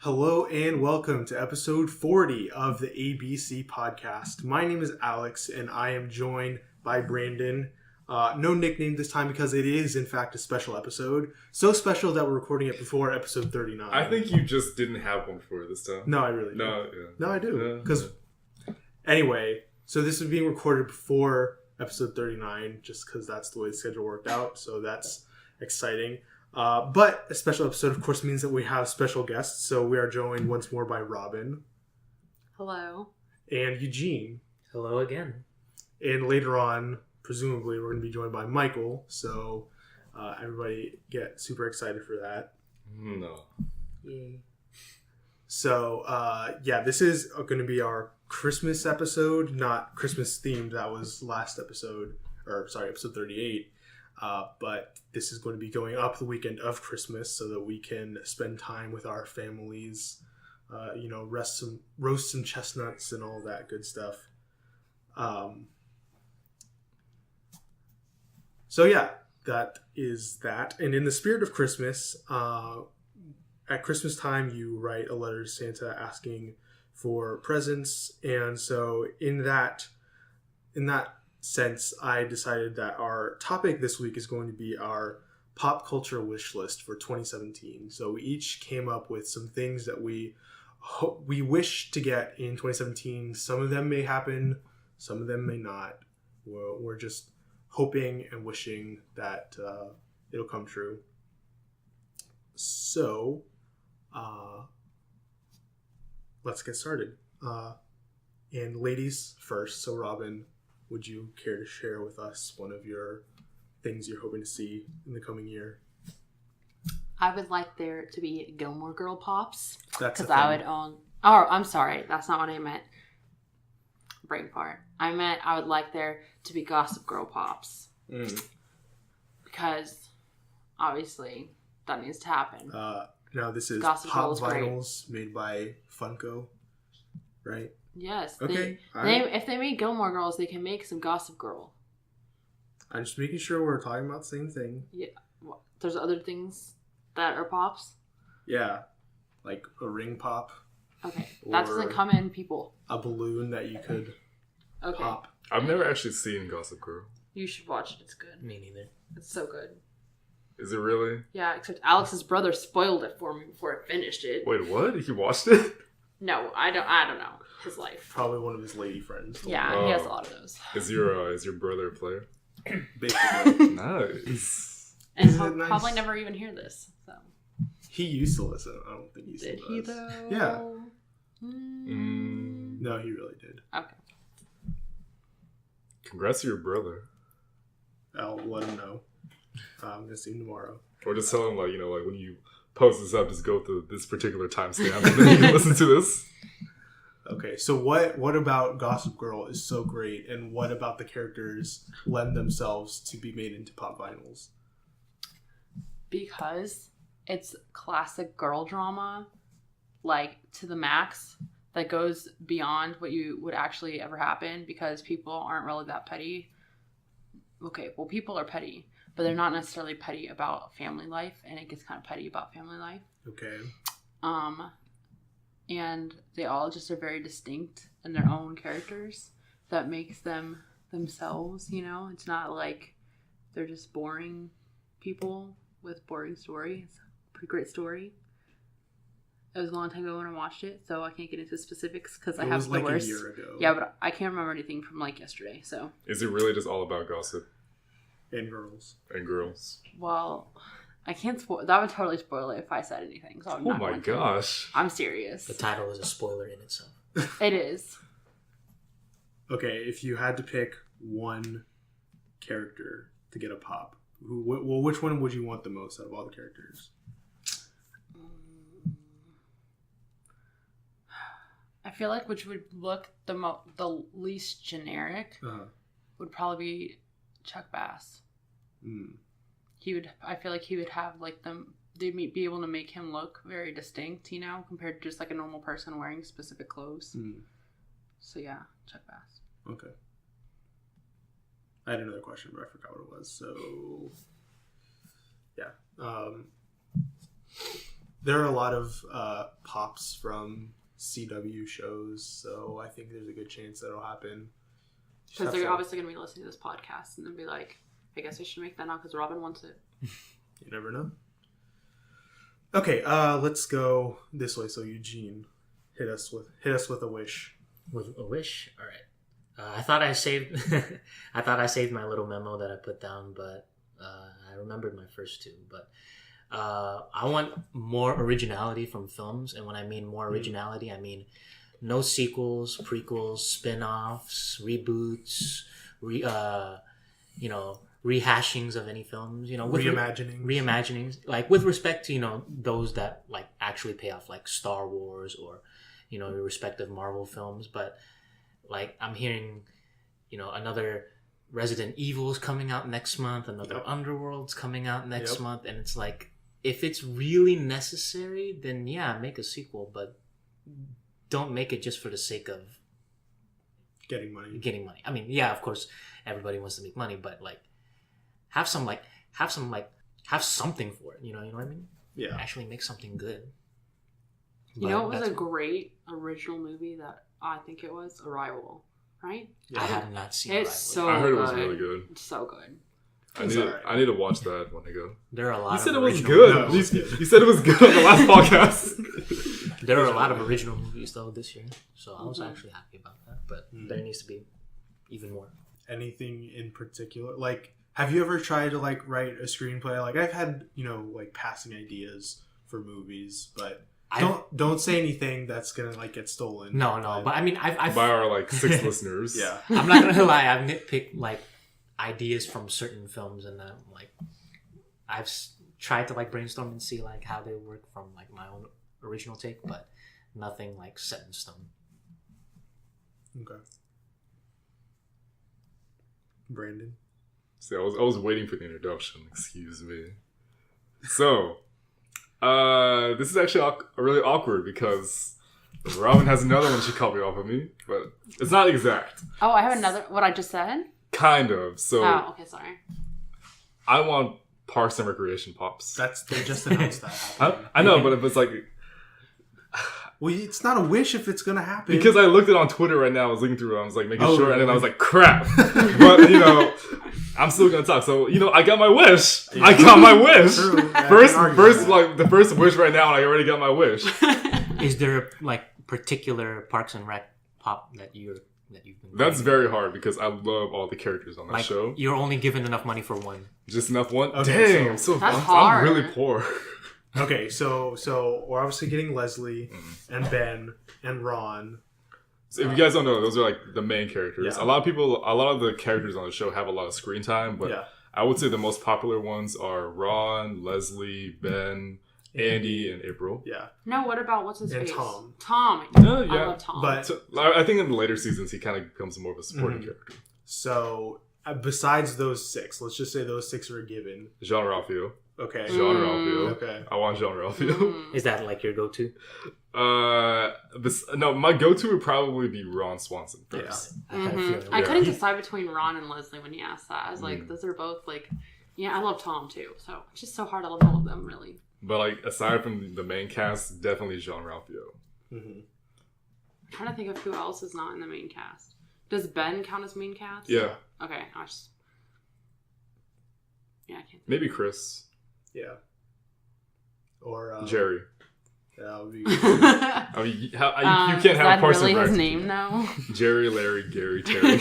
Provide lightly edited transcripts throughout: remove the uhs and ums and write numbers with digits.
Hello and welcome to episode 40 of the ABC podcast. My name is Alex and I am joined by Brandon. No nickname this time because it is in fact a special episode. So special that we're recording it before episode 39. I think you just didn't have one for this time. No, I really do. No, yeah. No, I do. Because anyway, so this is being recorded before episode 39 just because that's the way the schedule worked out. So that's exciting. But a special episode, of course, means that we have special guests. So we are joined once more by Robyn. Hello. And Eugene. Hello again. And later on, presumably, we're going to be joined by Michael. So everybody get super excited for that. No. Yay. So, this is going to be our Christmas episode, not Christmas themed. That was last episode, episode 38. But this is going to be going up the weekend of Christmas so that we can spend time with our families, roast some chestnuts and all that good stuff. That is that. And in the spirit of Christmas, at Christmas time, you write a letter to Santa asking for presents. And so in that sense, I decided that our topic this week is going to be our pop culture wish list for 2017. So we each came up with some things that we wish to get in 2017. Some of them may happen, some of them may not. We're just hoping and wishing that it'll come true. So let's get started. And ladies first. So Robyn, would you care to share with us one of your things you're hoping to see in the coming year? I would like there to be Gilmore Girl pops. Because I would own... Oh, I'm sorry. That's not what I meant. Brain fart. I meant I would like there to be Gossip Girl pops. Because, obviously, that needs to happen. Now, this is Gossip Pop Vinyls made by Funko, right? Yes. Okay. If they make Gilmore Girls, they can make some Gossip Girl. I'm just making sure we're talking about the same thing. Yeah. Well, there's other things that are pops? Yeah. Like a ring pop. Okay. That doesn't come in people. A balloon that you could pop. I've never actually seen Gossip Girl. You should watch it. It's good. Me neither. It's so good. Is it really? Yeah, except Alex's brother spoiled it for me before I finished it. Wait, what? He watched it? No, I don't know his life. Probably one of his lady friends. Yeah, he has a lot of those. Is your brother a player? Basically. Nice. And he'll probably never even hear this. So he used to listen. I don't think he still did. Does. He though? Yeah. No, he really did. Okay. Congrats to your brother. I'll let him know. I'm gonna see him tomorrow. Or just tell him, when you post this up, just go to this particular timestamp and then you can listen to this. Okay, so what about Gossip Girl is so great, and what about the characters lend themselves to be made into pop vinyls? Because it's classic girl drama, to the max, that goes beyond what you would actually ever happen, because people aren't really that petty. Okay, well, people are petty, but they're not necessarily petty about family life, and it gets kind of petty about family life. Okay. And they all just are very distinct in their own characters. That makes them themselves, It's not like they're just boring people with boring story. It's a pretty great story. It was a long time ago when I watched it, so I can't get into specifics because I have the worst. It was a year ago. Yeah, but I can't remember anything from yesterday, so. Is it really just all about gossip? And girls. And girls. Well, I can't spoil. That would totally spoil it if I said anything. So I'm not my gosh. I'm serious. The title is a spoiler in itself. It is. Okay, if you had to pick one character to get a pop, which one would you want the most out of all the characters? I feel like which would look the least generic would probably be Chuck Bass. I feel like he would have they'd be able to make him look very distinct, compared to just a normal person wearing specific clothes. So yeah, Chuck Bass. Okay. I had another question, but I forgot what it was. So, yeah. there are a lot of pops from CW shows, so I think there's a good chance that'll happen. Because they're obviously going to be listening to this podcast and then be like, I guess I should make that now because Robyn wants it. You never know. Okay, let's go this way. So Eugene, hit us with a wish. With a wish? All right. I thought I saved my little memo that I put down, but I remembered my first two. But I want more originality from films, and when I mean more originality, I mean no sequels, prequels, spin-offs, reboots, rehashings of any films, with reimaginings, like with respect to those that like actually pay off, like Star Wars or your respective Marvel films. But like I'm hearing another Resident Evil's coming out next month, another Underworld's coming out next month, and it's like, if it's really necessary, then yeah, make a sequel, but don't make it just for the sake of getting money. I mean, yeah, of course everybody wants to make money, but like have something for it, you know what I mean? Yeah. Actually make something good. You know, it was a great original movie that I think it was Arrival, right? Yeah. I have not seen It's Arrival. so I heard good. it was really good. It's so good. I need to watch that when I go. There are a lot. You of said it was original good. movies. You said it was good on the last podcast. There are a lot of original movies though this year, so I was actually happy about that. But there needs to be even more. Anything in particular? Like, have you ever tried to like write a screenplay? Like, I've had like passing ideas for movies, but don't say anything that's gonna like get stolen. No. But I mean, I've by our like 6 listeners. Yeah, I'm not gonna lie. I've nitpicked like ideas from certain films, and like I've tried to like brainstorm and see like how they work from like my own original take, but nothing like set in stone. Okay. Brandon. See, I was waiting for the introduction. Excuse me. So, this is actually really awkward because Robyn has another one she copied off of me, but it's not exact. Oh, I have another. What I just said? Kind of. So. Oh, okay, sorry. I want Parks and Recreation pops. They just announced that. I know, but if it's like. Well, it's not a wish if it's gonna happen. Because I looked it on Twitter right now. I was looking through it. I was like making sure, and then I was like, crap. But I'm still gonna talk. So I got my wish. Yeah. I got my wish. True. Yeah, first, like the first wish right now, and I already got my wish. Is there like particular Parks and Rec pop that you've been? That's very hard because I love all the characters on that show. You're only given enough money for one. Just enough one. Okay, Dang, that's hard. I'm really poor. Okay, so we're obviously getting Leslie and Ben and Ron. So if you guys don't know, those are like the main characters. Yeah. A lot of the characters on the show have a lot of screen time, but I would say the most popular ones are Ron, Leslie, Ben, Andy, and April. Yeah. No, what about what's his and face? Tom. Tom. Yeah. I love Tom. But So, I think in the later seasons he kind of becomes more of a supporting character. So besides those 6, let's just say those 6 are a given. Jean-Ralphio. Okay. Jean-Ralphio. Okay. I want Jean-Ralphio. Is that like your go-to? No, my go-to would probably be Ron Swanson first. Yeah. I couldn't decide between Ron and Leslie when you asked that. I was like, those are both like, I love Tom too. So it's just so hard. I love all of them, really. But like aside from the main cast, definitely Jean-Ralphio. I'm trying to think of who else is not in the main cast. Does Ben count as main cast? Yeah. Okay. I can't think. Maybe Chris. Yeah. Or Jerry. That would be I mean, you can't have Parks really and Rec. his name though? Jerry, Larry, Gary, Terry.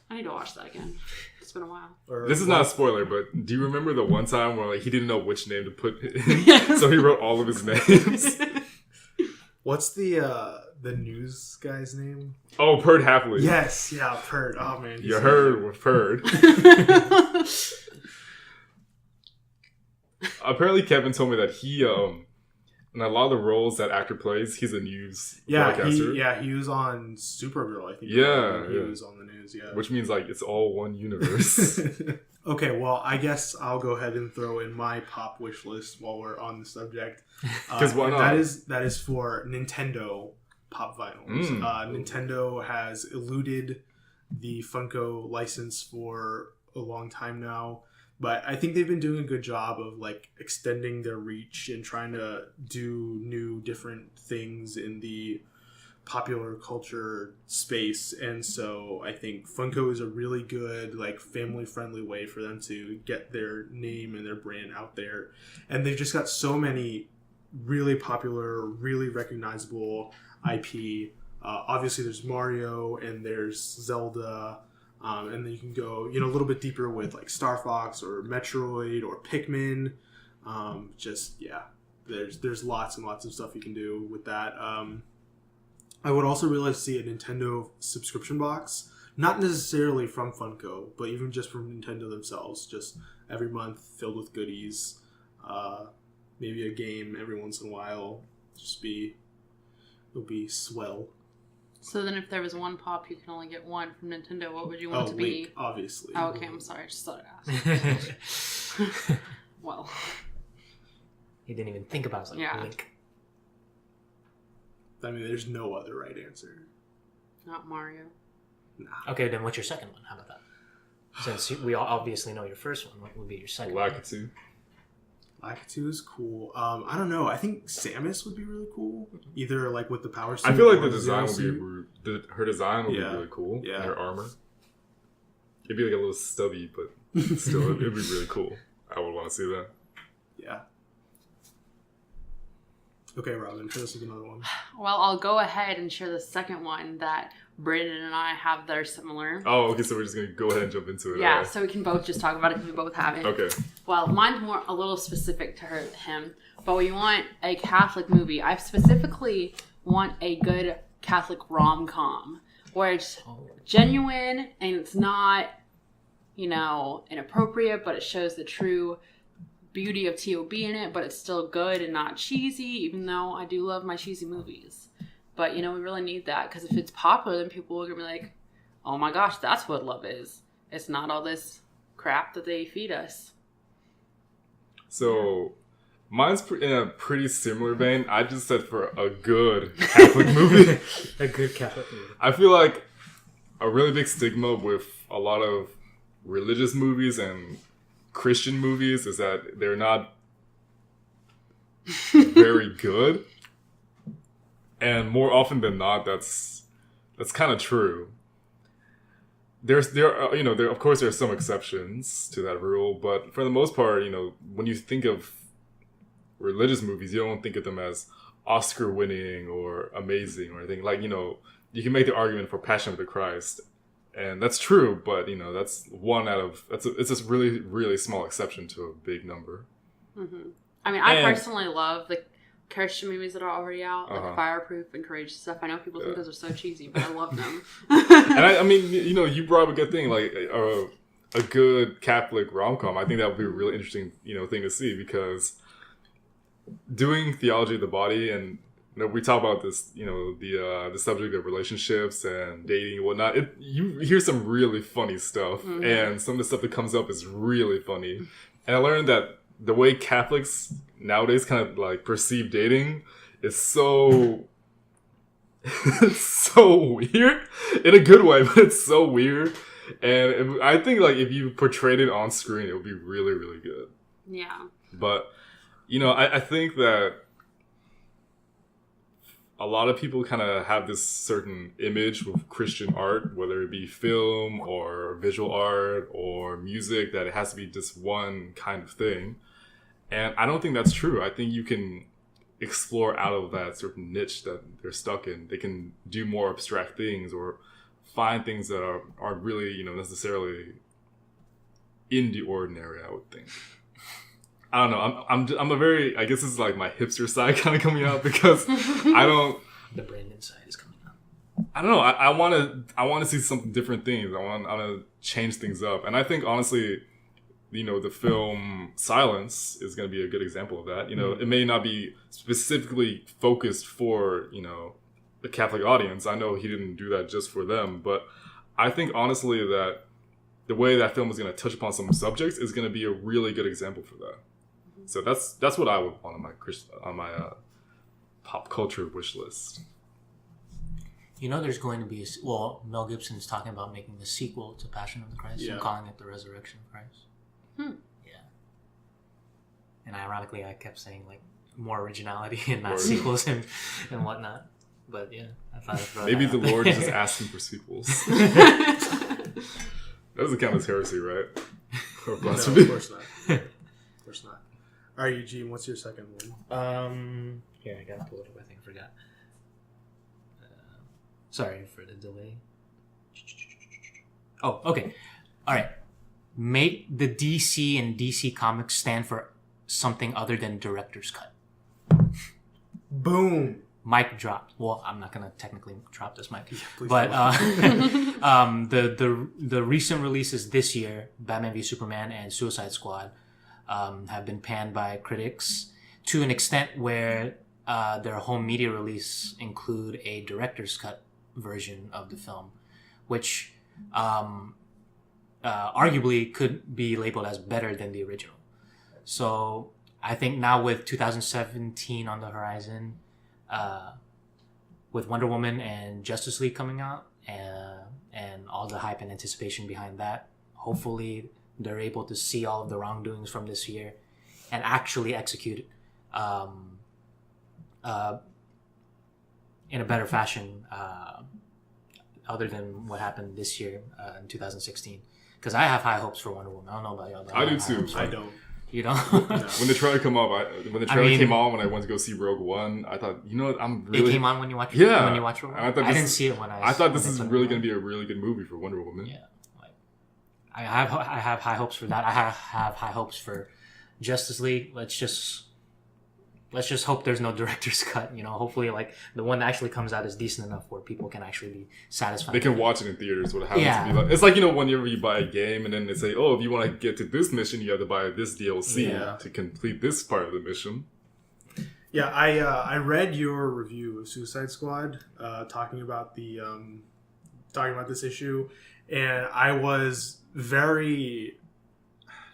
I need to watch that again. It's been a while. This is not a spoiler, but do you remember the one time where like he didn't know which name to put in, so he wrote all of his names? What's the news guy's name? Oh, Perd Hapley. Yes, yeah, Perd. Oh man, You heard with Perd. Apparently, Kevin told me that he in a lot of the roles that actor plays, he's a news broadcaster. He was on Supergirl, I think. He was on the news. Yeah, which means like it's all one universe. Okay, well, I guess I'll go ahead and throw in my pop wish list while we're on the subject. Because why not? That is for Nintendo pop vinyls. Nintendo has eluded the Funko license for a long time now. But I think they've been doing a good job of like extending their reach and trying to do new, different things in the popular culture space. And so I think Funko is a really good, like, family-friendly way for them to get their name and their brand out there. And they've just got so many really popular, really recognizable IP. Obviously, there's Mario and there's Zelda. And then you can go, a little bit deeper with like Star Fox or Metroid or Pikmin. There's lots and lots of stuff you can do with that. I would also really like to see a Nintendo subscription box, not necessarily from Funko, but even just from Nintendo themselves. Just every month filled with goodies, maybe a game every once in a while. It'll be swell. So then if there was one pop, you can only get one from Nintendo, what would you want it to be? Link, obviously. Oh, okay, I'm sorry. I just thought I'd ask. Well. He didn't even think about it. Like, Link. I mean, there's no other right answer. Not Mario. Nah. Okay, then what's your second one? How about that? Since we all obviously know your first one, what would be your second Lakitu. one? Lakitu is cool. I don't know. I think Samus would be really cool. Either like with the power suit. I feel like the design would be her design would be really cool. Yeah. And her armor. It'd be like a little stubby, but still, it'd be really cool. I would want to see that. Yeah. Okay, Robyn, hit us with another one. Well, I'll go ahead and share the second one that Brandon and I have that are similar. Oh, okay, so we're just going to go ahead and jump into it. Yeah, so we can both just talk about it because we both have it. Okay. Well, mine's a little specific to him, but we want a Catholic movie. I specifically want a good Catholic rom-com where it's genuine and it's not, inappropriate, but it shows the true beauty of TOB in it, but it's still good and not cheesy, even though I do love my cheesy movies. But, we really need that, because if it's popular, then people are going to be like, oh my gosh, that's what love is. It's not all this crap that they feed us. So, mine's in a pretty similar vein. I just said for a good Catholic movie. A good Catholic movie. I feel like a really big stigma with a lot of religious movies and Christian movies is that they're not very good, and more often than not, that's kind of true. There of course there are some exceptions to that rule, but for the most part, when you think of religious movies, you don't think of them as Oscar-winning or amazing or anything. Like, you can make the argument for Passion of the Christ. And that's true, but that's it's just really, really small exception to a big number. Mm-hmm. I mean, I personally love the Christian movies that are already out, like Fireproof and Courageous stuff. I know people think those are so cheesy, but I love them. And I mean, you brought up a good thing, like a good Catholic rom-com. I think that would be a really interesting, thing to see, because doing theology of the body and we talk about this, the subject of relationships and dating and whatnot. You hear some really funny stuff, and some of the stuff that comes up is really funny. And I learned that the way Catholics nowadays kind of like perceive dating is so it's so weird in a good way, but it's so weird. And I think like if you portrayed it on screen, it would be really, really good. Yeah. But I think that a lot of people kind of have this certain image with Christian art, whether it be film or visual art or music, that it has to be just one kind of thing. And I don't think that's true. I think you can explore out of that certain niche that they're stuck in. They can do more abstract things or find things that aren't really, necessarily in the ordinary, I would think. I don't know. I'm a very, I guess this is like my hipster side kind of coming out, because I don't. The Brandon side is coming out. I don't know. I want to see some different things. I want to change things up, and I think honestly, the film Silence is going to be a good example of that. It may not be specifically focused for the Catholic audience. I know he didn't do that just for them, but I think honestly that the way that film is going to touch upon some subjects is going to be a really good example for that. So that's what I would want on my pop culture wish list. There's going to be Mel Gibson's talking about making the sequel to Passion of the Christ and calling it The Resurrection of Christ. Yeah. And ironically, I kept saying like more originality and not sequels and whatnot. But yeah, I thought I'd throw maybe that the out Lord there. is just asking for sequels. That doesn't count as heresy, right? Or No, blasphemy? of course not. Of course not. All right, Eugene, what's your second one? Here, I gotta pull it up. I think I forgot. Sorry for the delay. Oh, okay. All right. Make the DC and DC Comics stand for something other than director's cut. Boom. Mic drop. Well, I'm not gonna technically drop this mic, Please but don't. the recent releases this year, Batman v Superman and Suicide Squad, have been panned by critics to an extent where their home media release include a director's cut version of the film, which arguably could be labeled as better than the original. So I think now with 2017 on the horizon, with Wonder Woman and Justice League coming out, and all the hype and anticipation behind that, hopefully they're able to see all of the wrongdoings from this year and actually execute in a better fashion, other than what happened this year in 2016. Because I have high hopes for Wonder Woman. I don't know about y'all. But I do have high too. hopes for I it. don't. You don't? When the trailer came on, mean, came on when I went to go see Rogue One, I thought, you know what, I'm really... It came on when you watched. Yeah. When you watched Rogue One? I didn't see it when I thought this is when really it going to be a really good movie for Wonder Woman. Yeah, like I have high hopes for that. I have high hopes for Justice League. Let's just hope there's no director's cut. You know, hopefully, like the one that actually comes out is decent enough where people can actually be satisfied. They can with watch it in theaters. What it happens Yeah. to be like, it's like, you know, whenever you buy a game and then they say, oh, if you want to get to this mission, you have to buy this DLC Yeah. to complete this part of the mission. Yeah, I read your review of Suicide Squad, talking about this issue, and I was very.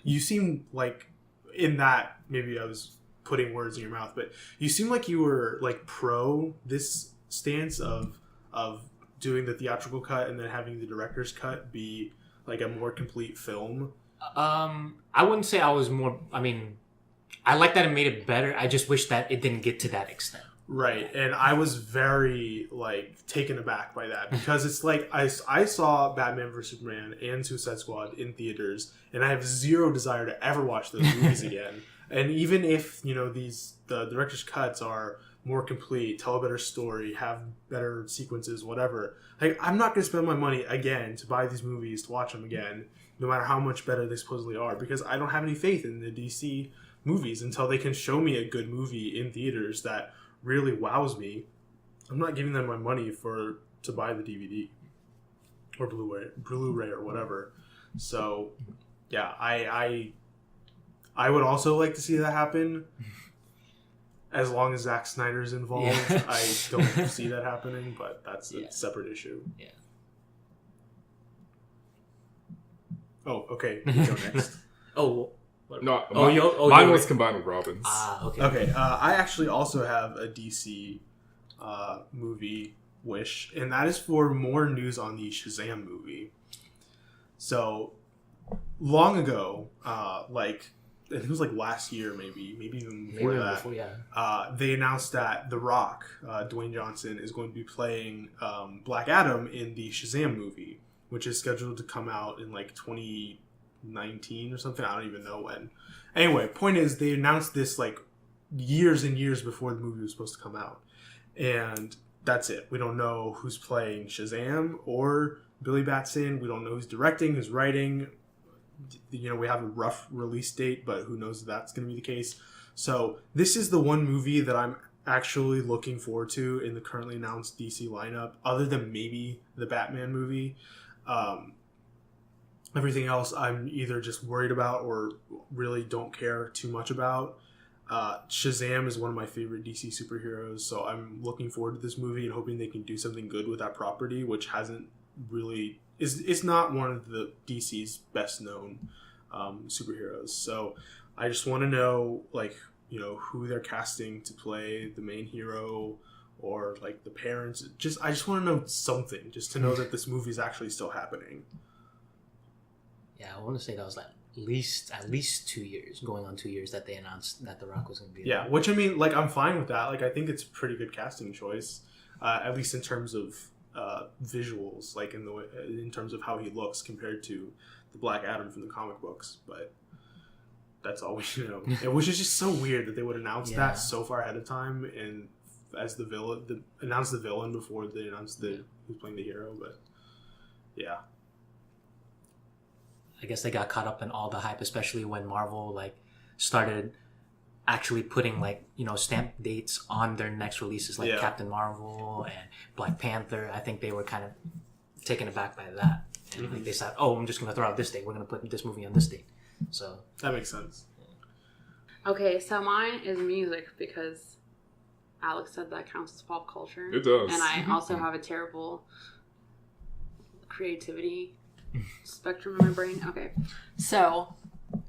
You seem like in that maybe I was putting words in your mouth, but you seem like you were like pro this stance of doing the theatrical cut and then having the director's cut be like a more complete film. I wouldn't say I was more. I mean, I like that it made it better. I just wish that it didn't get to that extent. Right, and I was very like taken aback by that because it's like I saw Batman vs Superman and Suicide Squad in theaters, and I have zero desire to ever watch those movies again. And even if, you know, the director's cuts are more complete, tell a better story, have better sequences, whatever, like I'm not going to spend my money again to buy these movies to watch them again, no matter how much better they supposedly are, because I don't have any faith in the DC movies until they can show me a good movie in theaters that really wows me. I'm not giving them my money to buy the DVD or Blu-ray or whatever. So yeah, I would also like to see that happen, as long as Zack Snyder's involved. Yeah. I don't see that happening, but that's a separate issue. Yeah. Oh, okay. You go next. Oh. No, mine was combined with Robin's. Okay. Okay, I actually also have a DC movie wish, and that is for more news on the Shazam movie. So, long ago, like, it was like last year, maybe even before that, they announced that The Rock, Dwayne Johnson, is going to be playing Black Adam in the Shazam movie, which is scheduled to come out in like 2019 or something. I don't even know when. Anyway, point is, they announced this like years and years before the movie was supposed to come out, and that's it. We don't know who's playing Shazam or Billy Batson. We don't know who's directing, who's writing. You know, we have a rough release date, but who knows if that's going to be the case. So this is the one movie that I'm actually looking forward to in the currently announced DC lineup, other than maybe the Batman movie. Everything else I'm either just worried about or really don't care too much about. Shazam is one of my favorite DC superheroes, so I'm looking forward to this movie and hoping they can do something good with that property, which hasn't really... It's not one of the DC's best known superheroes. So I just want to know, like, you know, who they're casting to play the main hero, or like the parents. I just want to know something, just to know that this movie is actually still happening. Yeah, I want to say that was like at least 2 years, going on 2 years, that they announced that The Rock was going to be. Yeah, which I mean, like I'm fine with that. Like I think it's a pretty good casting choice, at least in terms of visuals, like in terms of how he looks compared to the Black Adam from the comic books. But that's all we know. Which is just so weird that they would announce that so far ahead of time and as the villain, announce the villain before they announce who's playing the hero. But yeah. I guess they got caught up in all the hype, especially when Marvel like started actually putting like, you know, stamp dates on their next releases, like Captain Marvel and Black Panther. I think they were kind of taken aback by that, and like, they said, "Oh, I'm just gonna throw out this date. We're gonna put this movie on this date." So that makes sense. Okay, so mine is music because Alex said that counts as pop culture. It does, and I also have a terrible creativity spectrum in my brain. Okay, so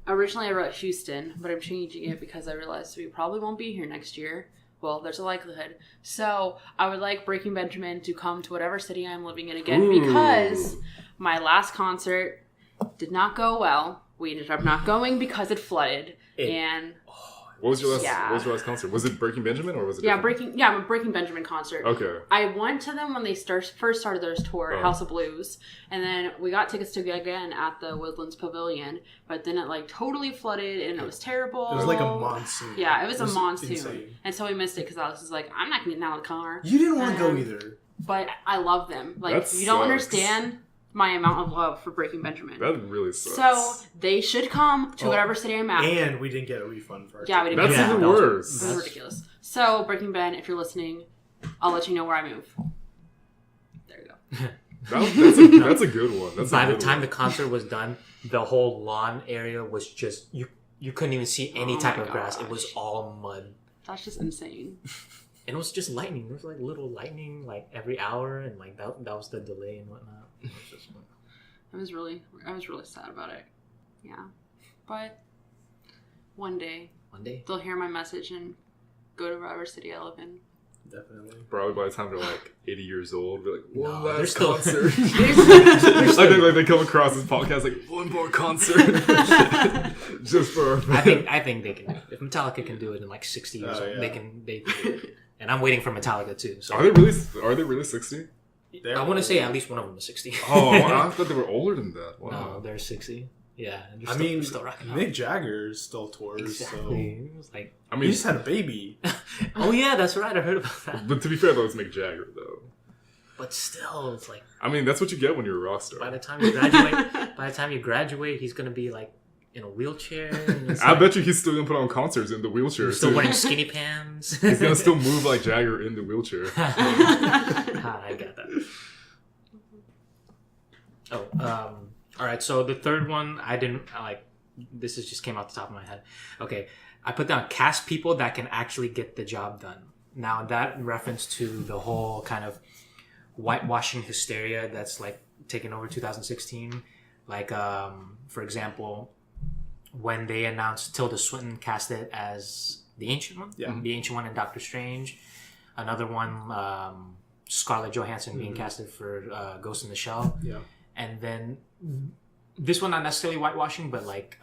originally I wrote Houston, but I'm changing it because I realized we probably won't be here next year. Well, there's a likelihood. So I would like Breaking Benjamin to come to whatever city I'm living in again because my last concert did not go well. We ended up not going because it flooded. What was your last concert? Was it Breaking Benjamin or was it? I'm a Breaking Benjamin concert. Okay. I went to them when they first started their tour, House of Blues, and then we got tickets to go again at the Woodlands Pavilion, but then it like totally flooded and it was terrible. It was like a monsoon. Yeah, it was a monsoon, insane. and so we missed it because Alex was like, "I'm not getting out of the car." You didn't want to go either, but I love them. Like you don't understand my amount of love for Breaking Benjamin. That really sucks. So they should come to whatever city I'm at. And we didn't get a refund for our we didn't. That's even worse. It was ridiculous. So Breaking Ben, if you're listening, I'll let you know where I move. There you go. That's a good one. By the time the concert was done, the whole lawn area was just you couldn't even see any type of grass. It was all mud. That's just insane. And it was just lightning. There was like little lightning like every hour, and like that was the delay and whatnot. I was really sad about it. Yeah, but one day they'll hear my message and go to whatever city I live in. Definitely. Probably by the time they're like 80 years old, they're like, one last they're still concert. I think like they come across this podcast like, one more concert. Just for I think they can. If Metallica can do it in like 60 years old, they can do it. And I'm waiting for Metallica too. So Are they really 60? I want to say at least one of them is 60. Oh, I thought they were older than that. Wow. No, they're 60. Yeah, they're still rocking out. Mick Jagger still tours. Exactly. So. It was like, he just had a baby. Oh yeah, that's right. I heard about that. But to be fair, though, it's Mick Jagger though. But still, it's like. I mean, that's what you get when you're a rock star. By the time you graduate, he's gonna be like in a wheelchair. I bet you he's still gonna put on concerts in the wheelchair. He's still wearing skinny pants. He's gonna still move like Jagger in the wheelchair. I got that. Oh, all right. So the third one, I didn't like. This just came off the top of my head. Okay, I put down cast people that can actually get the job done. Now that in reference to the whole kind of whitewashing hysteria that's like taken over 2016. Like, for example, when they announced Tilda Swinton casted as the Ancient One, the Ancient One in Doctor Strange. Another one, Scarlett Johansson being casted for Ghost in the Shell. Yeah. And then this one not necessarily whitewashing, but like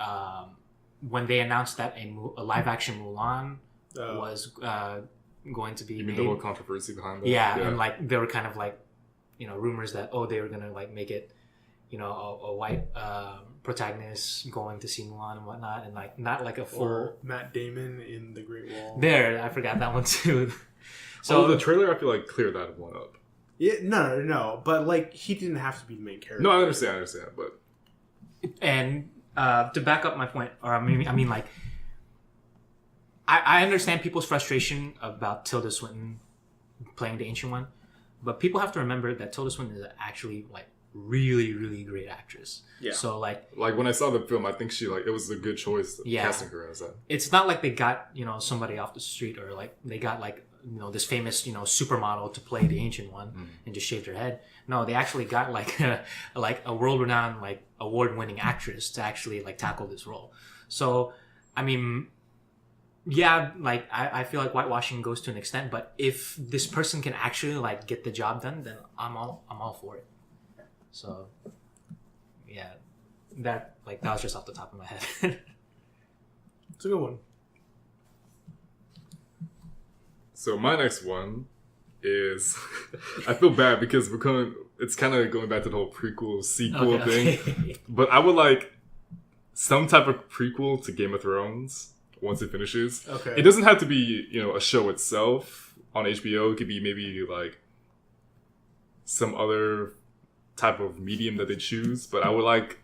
when they announced that a live action Mulan was going to be you mean the whole controversy behind that? Yeah, and like there were kind of like, you know, rumors that they were gonna like make it, you know, a white protagonist going to see Mulan and whatnot, and like not like a full or Matt Damon in The Great Wall. There, I forgot that one too. So the trailer, I feel like cleared that one up. Yeah, no, but like he didn't have to be the main character. No, I understand, but and to back up my point, or I mean, like I understand people's frustration about Tilda Swinton playing the Ancient One, but people have to remember that Tilda Swinton is actually like really, really great actress. Yeah. So like when I saw the film, I think it was a good choice casting her as that. It's not like they got, you know, somebody off the street, or like they got like, you know, this famous, you know, supermodel to play the Ancient One and just shaved her head. No, they actually got like a world-renowned, like award-winning actress to actually like tackle this role. So, I mean, yeah, like I feel like whitewashing goes to an extent, but if this person can actually like get the job done, then I'm all for it. So, yeah. that was just off the top of my head. It's a good one. So my next one is I feel bad because it's kind of going back to the whole prequel sequel thing. But I would like some type of prequel to Game of Thrones once it finishes. Okay. It doesn't have to be, a show itself on HBO. It could be maybe like some other type of medium that they choose. But I would like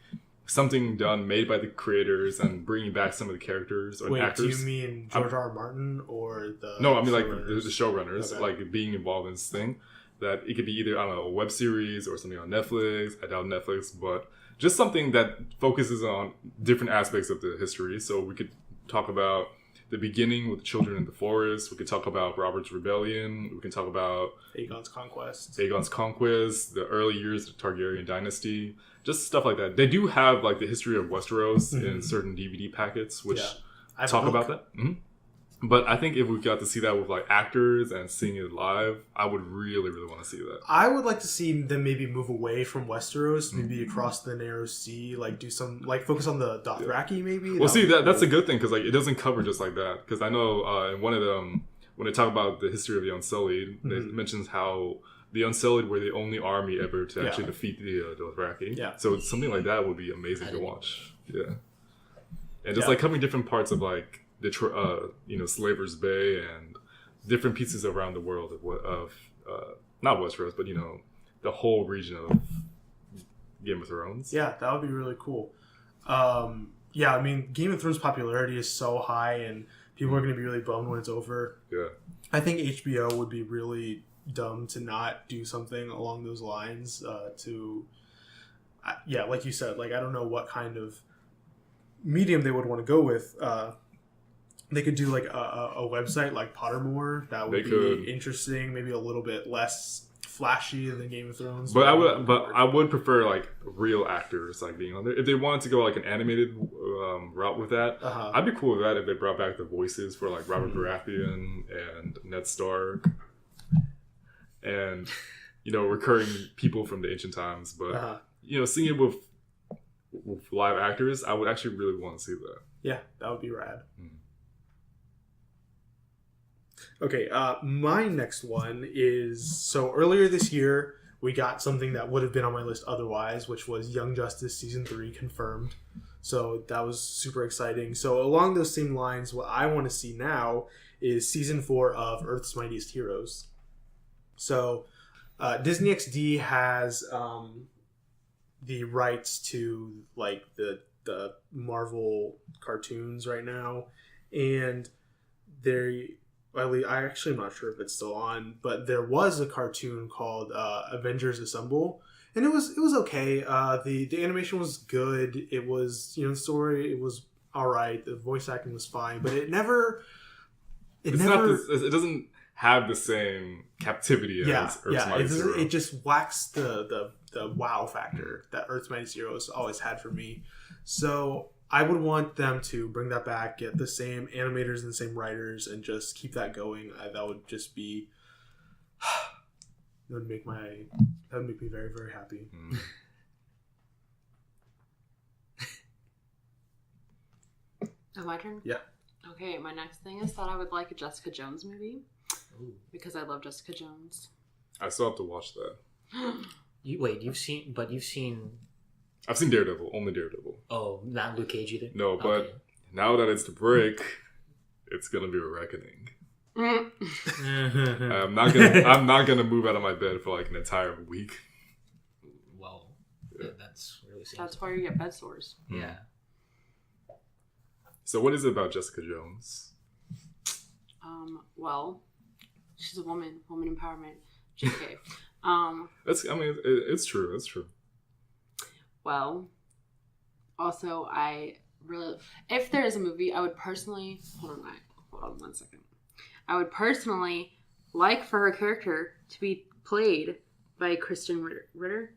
something done made by the creators and bringing back some of the characters or actors. Do you mean George R. R. Martin or the? No, I mean like the showrunners, Okay. like being involved in this thing. That it could be either, I don't know, a web series or something on Netflix. I doubt Netflix, but just something that focuses on different aspects of the history. So we could talk about the beginning with the children in the forest. We could talk about Robert's Rebellion. We can talk about Aegon's Conquest, the early years of the Targaryen dynasty, just stuff like that. They do have like the history of Westeros in certain DVD packets, which talk about that. Mm-hmm. But I think if we got to see that with like actors and seeing it live, I would really, really want to see that. I would like to see them maybe move away from Westeros, maybe across the Narrow Sea, like do some like focus on the Dothraki, maybe. Well, see that's a good thing because like it doesn't cover just like that. Because I know in one of them when they talk about the history of the Unsullied, it mentions how the Unsullied were the only army ever to actually defeat the Dothraki. Yeah. So something like that would be amazing to watch. Yeah. And just like covering different parts of like the Slaver's Bay and different pieces around the world of not Westeros, but the whole region of Game of Thrones. Yeah, that would be really cool. I mean, Game of Thrones popularity is so high, and people are going to be really bummed when it's over. Yeah, I think HBO would be really dumb to not do something along those lines. Like you said, like I don't know what kind of medium they would want to go with. They could do like a website like Pottermore. That would be interesting. Maybe a little bit less flashy than Game of Thrones. But I would prefer like real actors like being on there. If they wanted to go like an animated route with that, I'd be cool with that if they brought back the voices for like Robert Baratheon and Ned Stark and recurring people from the ancient times. But seeing it with live actors, I would actually really want to see that. Yeah, that would be rad. Okay, my next one is, so earlier this year, we got something that would have been on my list otherwise, which was Young Justice Season 3 confirmed. So that was super exciting. So along those same lines, what I want to see now is Season 4 of Earth's Mightiest Heroes. So Disney XD has the rights to like the Marvel cartoons right now, and I actually am not sure if it's still on, but there was a cartoon called Avengers Assemble, and it was okay. The animation was good. It was the story, it was all right. The voice acting was fine, but it doesn't have the same captivity as Earth's Mightiest Heroes. It just lacks the wow factor that Earth's Mightiest Heroes always had for me. So I would want them to bring that back, get the same animators and the same writers, and just keep that going. That would just be that would make me very, very happy. Oh, my turn? Yeah. Okay, my next thing is that I would like a Jessica Jones movie. Ooh. Because I love Jessica Jones. I still have to watch that. You've seen I've seen Daredevil, only Daredevil. Oh, not Luke Cage either? No, but now that it's the break, it's gonna be a reckoning. I'm not gonna move out of my bed for like an entire week. Well, that's really sad. That's why you get bed sores. Yeah. So what is it about Jessica Jones? Well, she's a woman empowerment. JK. It's true. It's true. Well, also, if there is a movie, I would personally, hold on 1 second. I would personally like for her character to be played by Kristen Ritter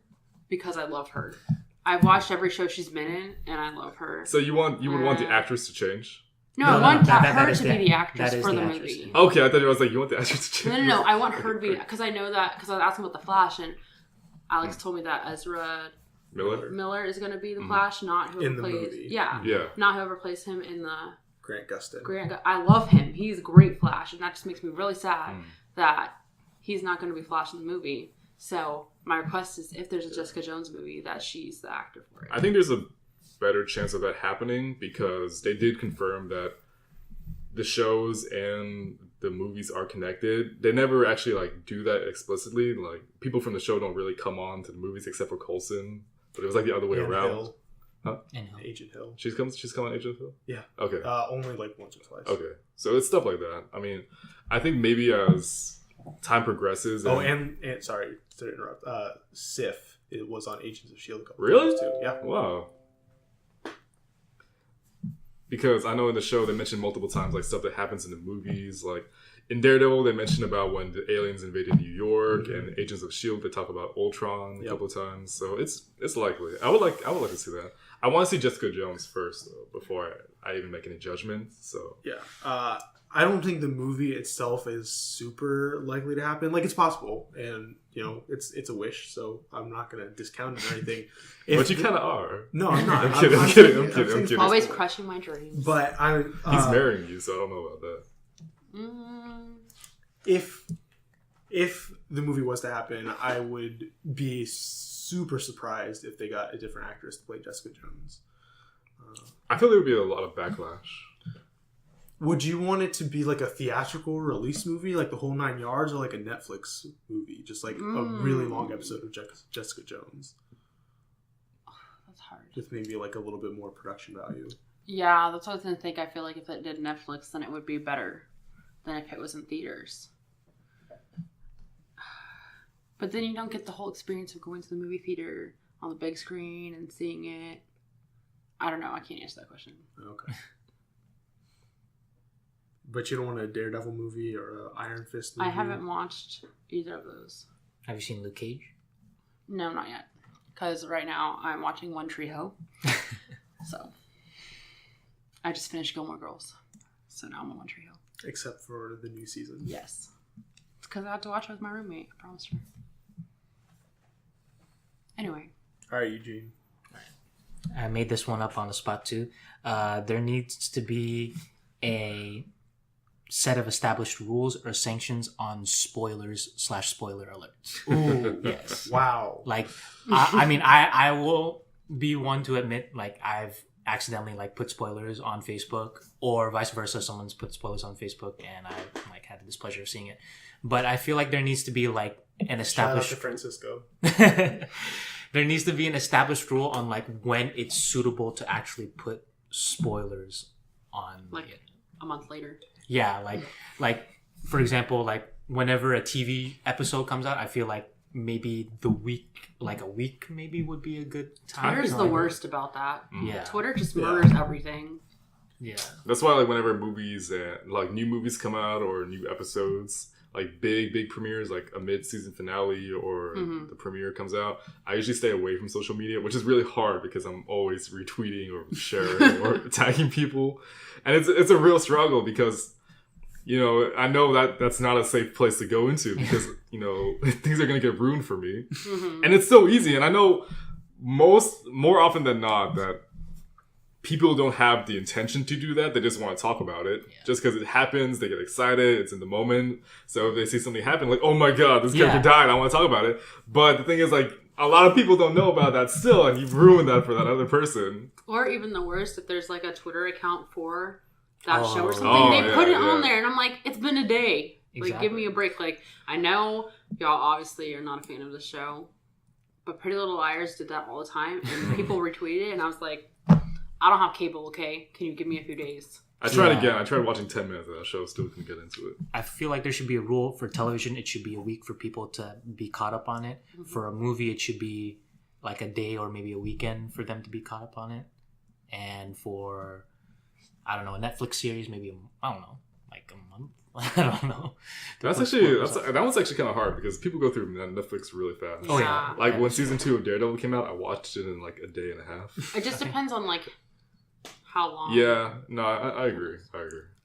because I love her. I've watched every show she's been in, and I love her. So you would want the actress to change? No, I want her to be the actress for the movie. Okay, I thought you was like, you want the actress to change? No, I want her to be, because I know that, because I was asking about The Flash, and Alex told me that Ezra Miller is going to be the Flash, not whoever in the plays. movie. Yeah. Not whoever plays him in the Grant Gustin. I love him. He's a great Flash, and that just makes me really sad that he's not going to be Flash in the movie. So my request is, if there's a Jessica Jones movie, that she's the actor for it. I think there's a better chance of that happening because they did confirm that the shows and the movies are connected. They never actually like do that explicitly. Like people from the show don't really come on to the movies except for Coulson, but it was like the other way around. Hill. Huh? And Agent Hill. She's come on Agent Hill? Yeah. Okay. Only like once or twice. Okay. So it's stuff like that. I mean, I think maybe as time progresses. And sorry to interrupt. Sif, it was on Agents of S.H.I.E.L.D. a couple Really? times too. Yeah. Wow. Because I know in the show they mentioned multiple times like stuff that happens in the movies. Like in Daredevil, they mentioned about when the aliens invaded New York, and Agents of S.H.I.E.L.D. they talk about Ultron a couple of times. So it's likely. I would like to see that. I want to see Jessica Jones first though, before I even make any judgments. So yeah. I don't think the movie itself is super likely to happen. Like, it's possible, and it's a wish, so I'm not gonna discount it or anything. But you kind of are. No, I'm not. I'm kidding. Always crushing my dreams. But he's marrying you, so I don't know about that. If the movie was to happen, I would be super surprised if they got a different actress to play Jessica Jones. I feel there would be a lot of backlash. Would you want it to be like a theatrical release movie, like the whole 9 yards, or like a Netflix movie, just like a really long episode of Jessica Jones? Oh, that's hard. With maybe like a little bit more production value. Yeah, that's what I was going to think. I feel like if it did Netflix, then it would be better than if it was in theaters. But then you don't get the whole experience of going to the movie theater on the big screen and seeing it. I don't know. I can't answer that question. Okay. But you don't want a Daredevil movie or an Iron Fist movie? I haven't watched either of those. Have you seen Luke Cage? No, not yet. Because right now I'm watching One Tree Hill. So I just finished Gilmore Girls. So now I'm on One Tree Hill. Except for the new season. Yes. It's because I had to watch it with my roommate. I promised her. Anyway. All right, Eugene. I made this one up on the spot too. There needs to be a set of established rules or sanctions on spoilers/spoiler alerts. Ooh, yes. Wow. Like, I will be one to admit, like, I've accidentally like put spoilers on Facebook, or vice versa. Someone's put spoilers on Facebook, and I like had the displeasure of seeing it. But I feel like there needs to be like an established. Shout out to Francisco. There needs to be an established rule on like when it's suitable to actually put spoilers on like a month later. Yeah, like for example, like whenever a TV episode comes out, I feel like maybe a week maybe would be a good time. Twitter's the worst about that. Yeah. Twitter just murders everything. Yeah. That's why like whenever movies like new movies come out or new episodes, like big premieres, like a mid-season finale or the premiere comes out, I usually stay away from social media, which is really hard because I'm always retweeting or sharing or tagging people. And it's a real struggle because, I know that that's not a safe place to go into because, things are going to get ruined for me. And it's so easy. And I know more often than not that people don't have the intention to do that. They just want to talk about it. Yeah. Just because it happens, they get excited. It's in the moment. So if they see something happen, like, oh my God, this character died, I want to talk about it. But the thing is, like, a lot of people don't know about that still, and you've ruined that for that other person. Or even the worst, if there's like a Twitter account for that show or something, they put it on there, and I'm like, it's been a day. Exactly. Like, give me a break. Like, I know y'all obviously are not a fan of the show, but Pretty Little Liars did that all the time, and people retweeted it, and I was like, I don't have cable, okay? Can you give me a few days? I tried again. I tried watching 10 minutes of that show. Still couldn't get into it. I feel like there should be a rule for television. It should be a week for people to be caught up on it. Mm-hmm. For a movie, it should be like a day or maybe a weekend for them to be caught up on it. And for, I don't know, a Netflix series, maybe, like a month. I don't know. That one's actually kind of hard because people go through Netflix really fast. Oh, yeah. Like when season 2 of Daredevil came out, I watched it in like a day and a half. It just depends on like how long. Yeah, no, I agree.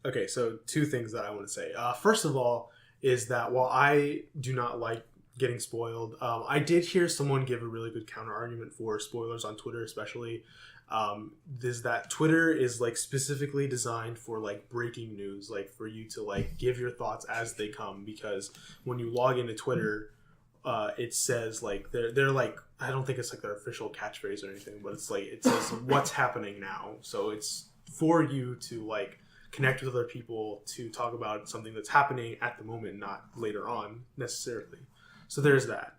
Okay, so 2 things that I want to say. First of all, is that while I do not like getting spoiled. I did hear someone give a really good counter argument for spoilers on Twitter, especially. Is that Twitter is like specifically designed for like breaking news, like for you to like give your thoughts as they come, because when you log into Twitter, it says like they're like, I don't think it's like their official catchphrase or anything, but it's like it says what's happening now. So it's for you to like connect with other people to talk about something that's happening at the moment, not later on necessarily. So there's that.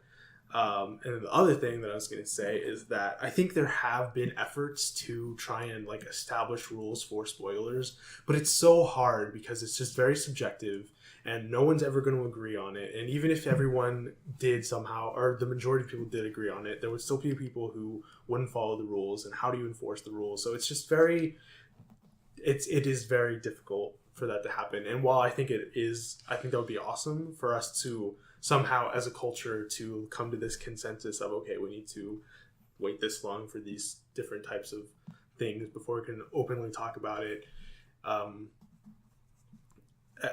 And then the other thing that I was going to say is that I think there have been efforts to try and like establish rules for spoilers, but it's so hard because it's just very subjective and no one's ever going to agree on it. And even if everyone did somehow, or the majority of people did agree on it, there would still be people who wouldn't follow the rules. And how do you enforce the rules? So it's just it is very difficult for that to happen. And while I think I think that would be awesome for us to somehow as a culture to come to this consensus of, okay, we need to wait this long for these different types of things before we can openly talk about it.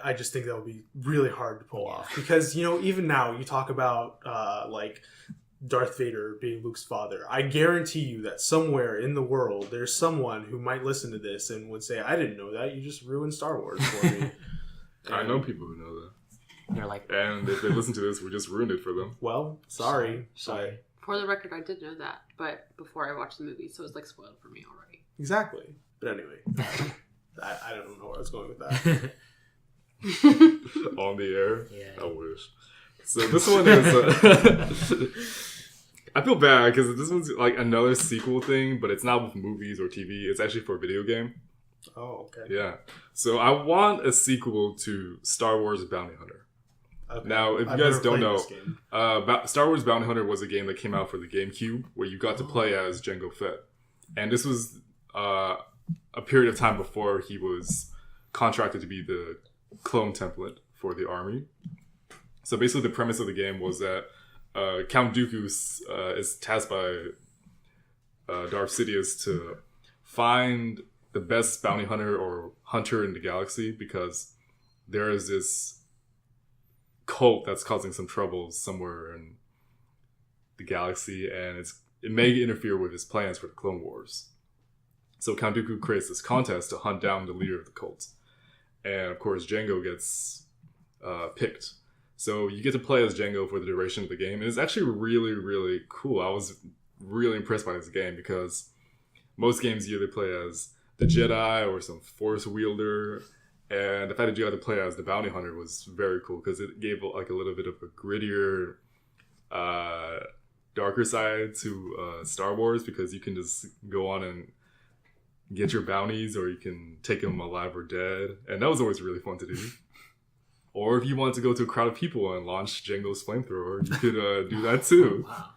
I just think that would be really hard to pull off because, even now you talk about like Darth Vader being Luke's father. I guarantee you that somewhere in the world there's someone who might listen to this and would say, I didn't know that. You just ruined Star Wars for me. I know people who know that. They're like, and if they listen to this, we just ruined it for them. Well, sorry. For the record, I did know that, but before I watched the movie, so it's like spoiled for me already. Exactly. But anyway, I don't know where I was going with that. On the air? Yeah. I wish. So this one is... I feel bad because this one's like another sequel thing, but it's not with movies or TV. It's actually for a video game. Oh, okay. Yeah. So I want a sequel to Star Wars Bounty Hunter. Okay. Now, if you guys don't know, Star Wars Bounty Hunter was a game that came out for the GameCube where you got to play as Jango Fett. And this was a period of time before he was contracted to be the clone template for the army. So basically the premise of the game was that Count Dooku is tasked by Darth Sidious to find the best bounty hunter or hunter in the galaxy because there is this cult that's causing some troubles somewhere in the galaxy, and it may interfere with his plans for the Clone Wars. So Count Dooku creates this contest to hunt down the leader of the cult. And of course, Jango gets picked. So you get to play as Jango for the duration of the game. And it's actually really, really cool. I was really impressed by this game because most games you either play as the Jedi or some Force wielder. And the fact that you got to play as the bounty hunter was very cool because it gave like a little bit of a grittier, darker side to Star Wars because you can just go on and get your bounties or you can take them alive or dead. And that was always really fun to do. Or if you want to go to a crowd of people and launch Jango's flamethrower, you could do that too. Oh, wow.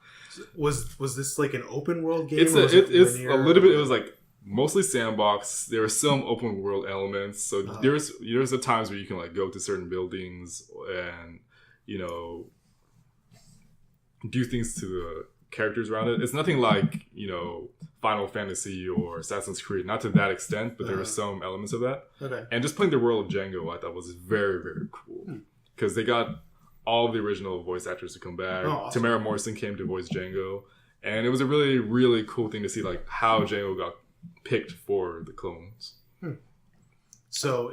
Was this like an open world game? It's a little bit. It was like mostly sandbox. There are some open world elements. So there's the times where you can like go to certain buildings and do things to the characters around it. It's nothing like Final Fantasy or Assassin's Creed, not to that extent, but there are some elements of that. Okay. And just playing the world of Jango, I thought was very, very cool because they got all of the original voice actors to come back. Oh, awesome. Tamara Morrison came to voice Jango, and it was a really, really cool thing to see like how Jango got picked for the clones. So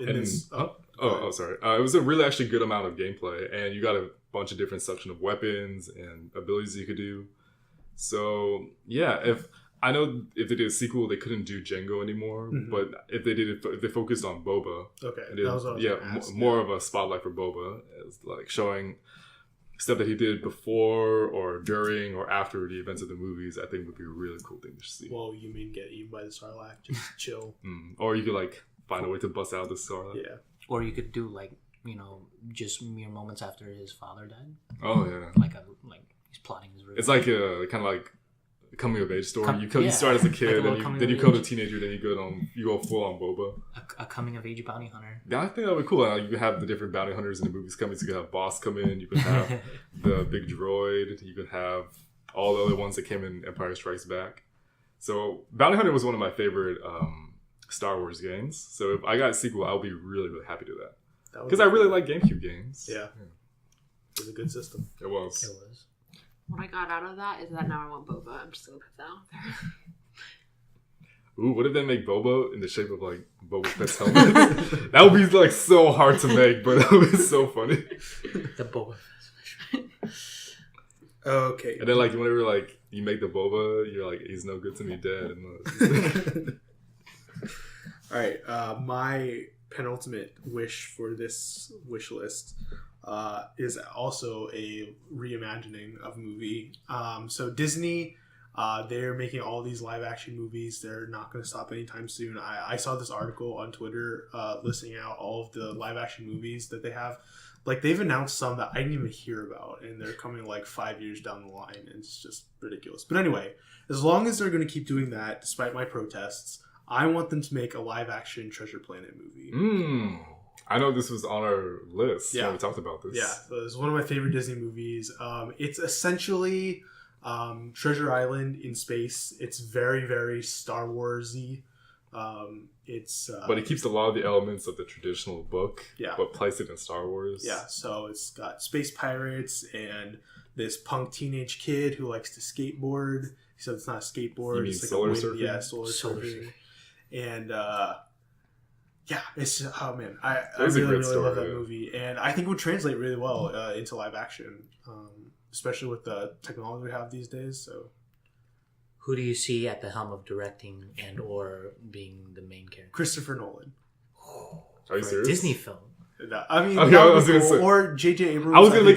sorry. It was a really actually good amount of gameplay, and you got a bunch of different section of weapons and abilities you could do. So yeah, if they did a sequel, they couldn't do Jango anymore. Mm-hmm. But if they focused on Boba, more of a spotlight for Boba, as like showing stuff that he did before or during or after the events of the movies, I think would be a really cool thing to see. Well, you mean get eaten by the Sarlacc? Just chill. Or you could like find a way to bust out the Sarlacc. Yeah. Or you could do like just mere moments after his father died. Oh yeah. Like he's plotting his revenge. It's like a kind of like a coming of age story. You start as a kid, like then you become a teenager, then you go full on Boba. A coming of age bounty hunter. Yeah, I think that would be cool. You can have the different bounty hunters in the movies coming. So you can have Boss come in. You can have the big droid. You can have all the other ones that came in Empire Strikes Back. So Bounty Hunter was one of my favorite Star Wars games. So if I got a sequel, I'll be really, really happy to that. Because I really like GameCube games. Yeah. It was a good system. It was. It was. What I got out of that is that now I want boba. I'm just gonna put that out there. Ooh, what if they make Boba in the shape of like Boba Fett's helmet? That would be like so hard to make, but that would be so funny. The Boba Fett. Okay. And then like whenever like you make the Boba, you're like, he's no good to me, Dad. All right. My penultimate wish for this wish list is also a reimagining of a movie. So Disney, they're making all these live action movies. They're not going to stop anytime soon. I saw this article on Twitter listing out all of the live action movies that they have. Like, they've announced some that I didn't even hear about, and they're coming like 5 years down the line, and it's just ridiculous. But anyway, as long as they're going to keep doing that, despite my protests, I want them to make a live action Treasure Planet movie. I know this was on our list when we talked about this. Yeah, so it's one of my favorite Disney movies. It's essentially Treasure Island in space. It's very, very Star Wars-y. But it keeps a lot of the elements of the traditional book, yeah, but placed it in Star Wars. Yeah, so it's got space pirates and this punk teenage kid who likes to skateboard. Except it's not a skateboard. You mean it's like solar a surfing? Yeah, solar surfing. And yeah, it's man, I really love that movie, and I think it would translate really well into live action, especially with the technology we have these days. So. Who do you see at the helm of directing and or being the main character? Christopher Nolan. Are you serious? Disney film. No, I mean, okay, I was gonna say, or J.J. Abrams. I was gonna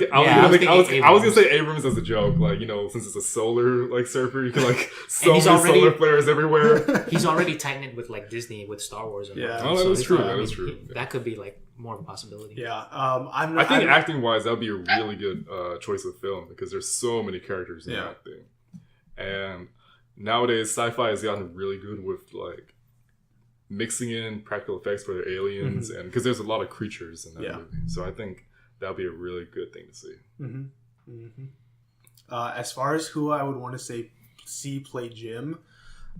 say Abrams. Abrams as a joke, like, you know, since it's a solar like surfer, you can like so many solar flares everywhere. He's already tightened it with like Disney with Star Wars. And yeah, that is true. That is true. That could be like more of a possibility. Yeah, I think acting wise, that would be a really good choice of film because there's so many characters in that thing, and nowadays sci-fi has gotten really good with like mixing in practical effects for their aliens, and because there's a lot of creatures in that movie, so I think that would be a really good thing to see. As far as who I would want to see play Jim,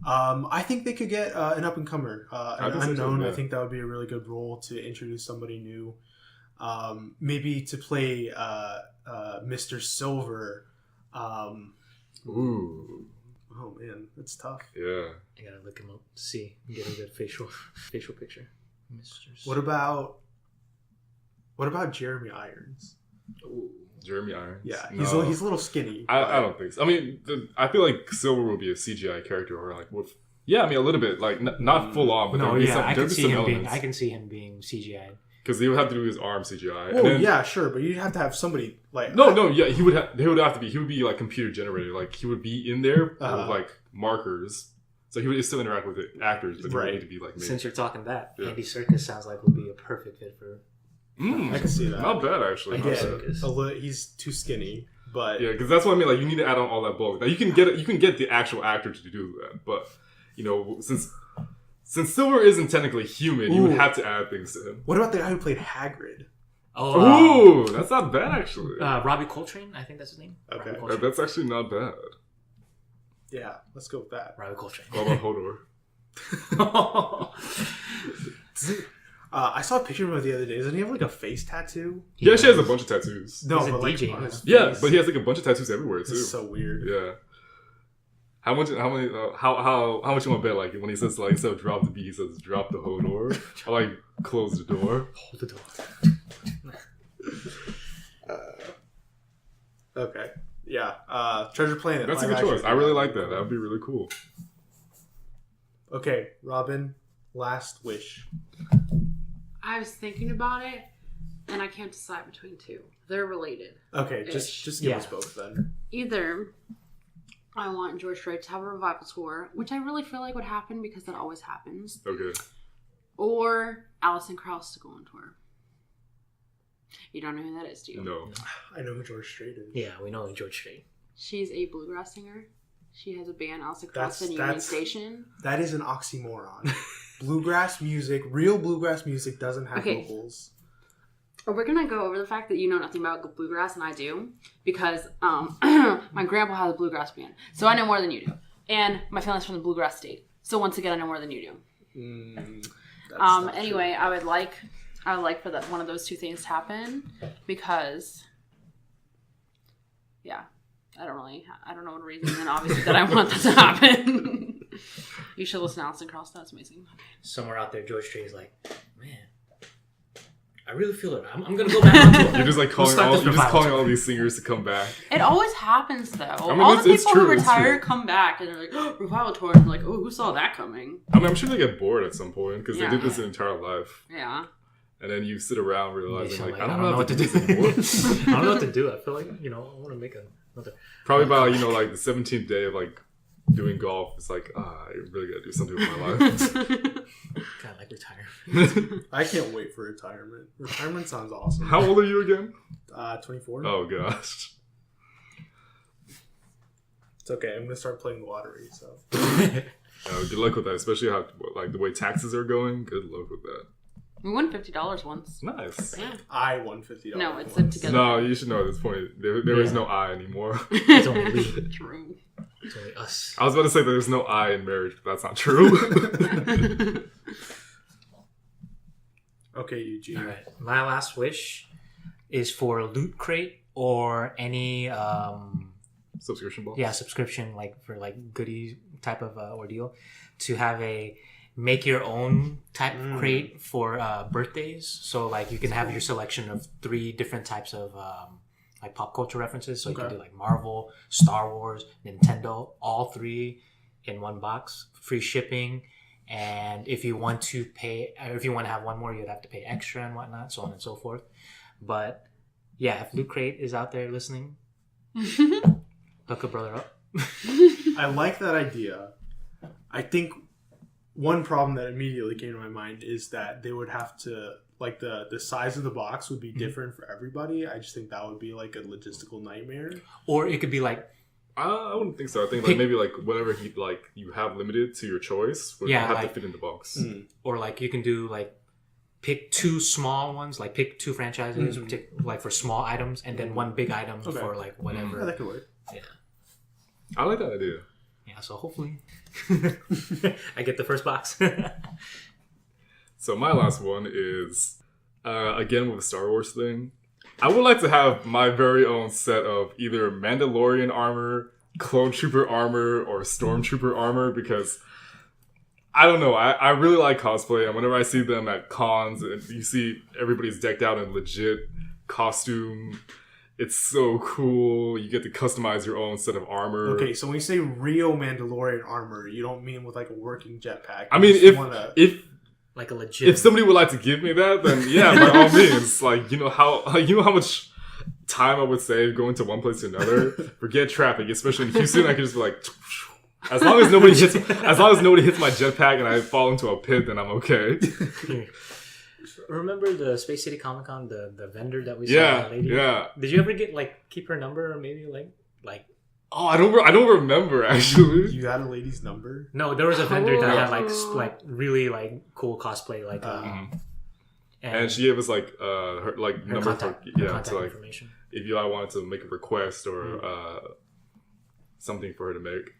I think they could get an up and comer, an unknown. I think that would be a really good role to introduce somebody new. Maybe to play Mr. Silver. Ooh. Oh man, that's tough. Yeah. I gotta look him up to see, get a good facial picture. What about Jeremy Irons? Ooh, Jeremy Irons. Yeah, he's a little skinny. I don't think so. I mean, I feel like Silver would be a CGI character, or like with I mean a little bit, like not full on, but I can see him being CGI. Because he would have to do his arm CGI. Well, yeah, sure, but you'd have to have somebody like he would be like computer generated. Like he would be in there with like markers, so he would still interact with the actors, but he would need to be like made. Since you're talking that, Andy Serkis sounds like would be a perfect fit for. I can see that. Not bad actually. He's too skinny, but yeah, because that's what I mean. Like you need to add on all that bulk. Now you can get the actual actor to do that, but you know since Silver isn't technically human, you would have to add things to him. What about the guy who played Hagrid? Oh, that's not bad actually. Robbie Coltrane, I think that's his name. Okay, that's actually not bad. Yeah, let's go with that. Robbie Coltrane. What about Hodor? I saw a picture of him the other day. Doesn't he have like a face tattoo? Yeah, she has a bunch of tattoos. No, he's but like DJ, on his face. Yeah, but he has like a bunch of tattoos everywhere too. It's so weird. Yeah. How much you want to bet? Like when he says like instead of drop the beat, he says drop the Hodor. I like close the door. Hold the door. Okay. Yeah. Treasure Planet. That's a good choice. I really like that. That would be really cool. Okay, Robyn, last wish. I was thinking about it, and I can't decide between two. They're related. Okay, just give us both then. Either I want George Strait to have a revival tour, which I really feel like would happen because that always happens. Okay. Or Alison Krauss to go on tour. You don't know who that is, do you? No. I know who George Strait is. Yeah, we know George Strait. She's a bluegrass singer. She has a band, Alison Krauss, and Union Station. That is an oxymoron. Bluegrass music, real bluegrass music doesn't have vocals. We're going to go over the fact that you know nothing about bluegrass, and I do, because my grandpa has a bluegrass band, so I know more than you do. And my family's from the bluegrass state, so once again, I know more than you do. Anyway, true. I would like for one of those two things to happen, because yeah, I don't know what reason, and obviously that I want that to happen. You should listen to Alison Krauss. That's amazing. Somewhere out there, George Strait is like, man, I really feel it. I'm gonna go back on tour. You're just like calling all these singers to come back. It always happens though. I mean, all the people true, who retire come back and they're like, oh, revival tour. And I'm like, oh, who saw that coming? I mean, I'm sure they get bored at some point because they did this their entire life. Yeah. And then you sit around realizing like, I don't know what to do anymore. I don't know what to do. I feel like, I want to make another. Probably by, like the 17th day of like doing golf, it's like, I really gotta do something with my life. Kind of like retirement. I can't wait for retirement. Retirement sounds awesome. How old are you again? 24. Oh gosh. It's okay. I'm gonna start playing the lottery. So. Good luck with that, especially how like the way taxes are going. Good luck with that. We won $50 once. Nice. Yeah. I won $50. No, it's together. No, you should know at this point there is no I anymore. It's only we. True. It's only us. I was about to say that there's no I in marriage, but that's not true. Okay, Eugene. All right. My last wish is for Loot Crate or any subscription box. Yeah, subscription like for like goodie type of ordeal to have a make your own type of crate for birthdays. So like you can have your selection of 3 different types of like pop culture references. So you can do like Marvel, Star Wars, Nintendo, all 3 in one box, free shipping. And if you want to pay, or if you want to have one more, you'd have to pay extra and whatnot, so on and so forth. But yeah, if Loot Crate is out there listening, hook a brother up. I like that idea. I think one problem that immediately came to my mind is that they would have to, like, the size of the box would be different for everybody. I just think that would be like a logistical nightmare. Or it could be like, I wouldn't think so. I think like maybe like whatever you have limited to your choice would have to fit in the box. Or like you can do like pick 2 small ones, like pick 2 franchises, like for small items, and then 1 big item for like whatever. Yeah, that could work. Yeah, I like that idea. Yeah, so hopefully I get the first box. So my last one is again with the Star Wars thing. I would like to have my very own set of either Mandalorian armor, Clone Trooper armor, or Stormtrooper armor because I don't know. I really like cosplay, and whenever I see them at cons, and you see everybody's decked out in legit costume, it's so cool. You get to customize your own set of armor. Okay, so when you say real Mandalorian armor, you don't mean with like a working jetpack. I mean, if like a legit. If somebody would like to give me that, then yeah, by all means. Like you know how much time I would save going to one place to another. Forget traffic, especially in Houston. I could just be like, as long as nobody hits my jetpack and I fall into a pit, then I'm okay. Remember the Space City Comic Con, the vendor that we saw? Yeah, that lady? yeah. Did you ever get keep her number or maybe like? Oh, I don't remember actually. You got a lady's number? No, there was a vendor that had like really cool cosplay and she gave us her number contact, for contact information. If you wanted to make a request or something for her to make.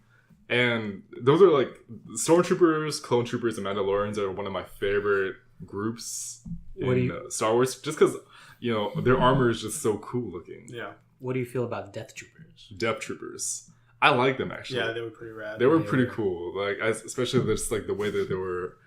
And those are like Stormtroopers, Clone Troopers, and Mandalorians are one of my favorite groups in Star Wars, just because their armor is just so cool looking. Yeah. What do you feel about Death Troopers? Death Troopers, I like them actually. Yeah, they were pretty rad. They were pretty cool. Like especially just like the way that they were,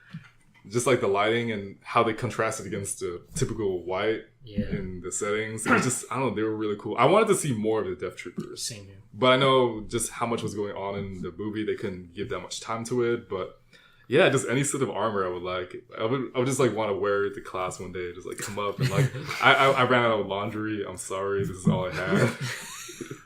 just like the lighting and how they contrasted against the typical white in the settings. It was just I don't know. They were really cool. I wanted to see more of the Death Troopers. Same here. But I know just how much was going on in the movie. They couldn't give that much time to it. But yeah, just any set of armor I would like. I would just like want to wear it to class one day. Just like come up and like I ran out of laundry. I'm sorry. This is all I had.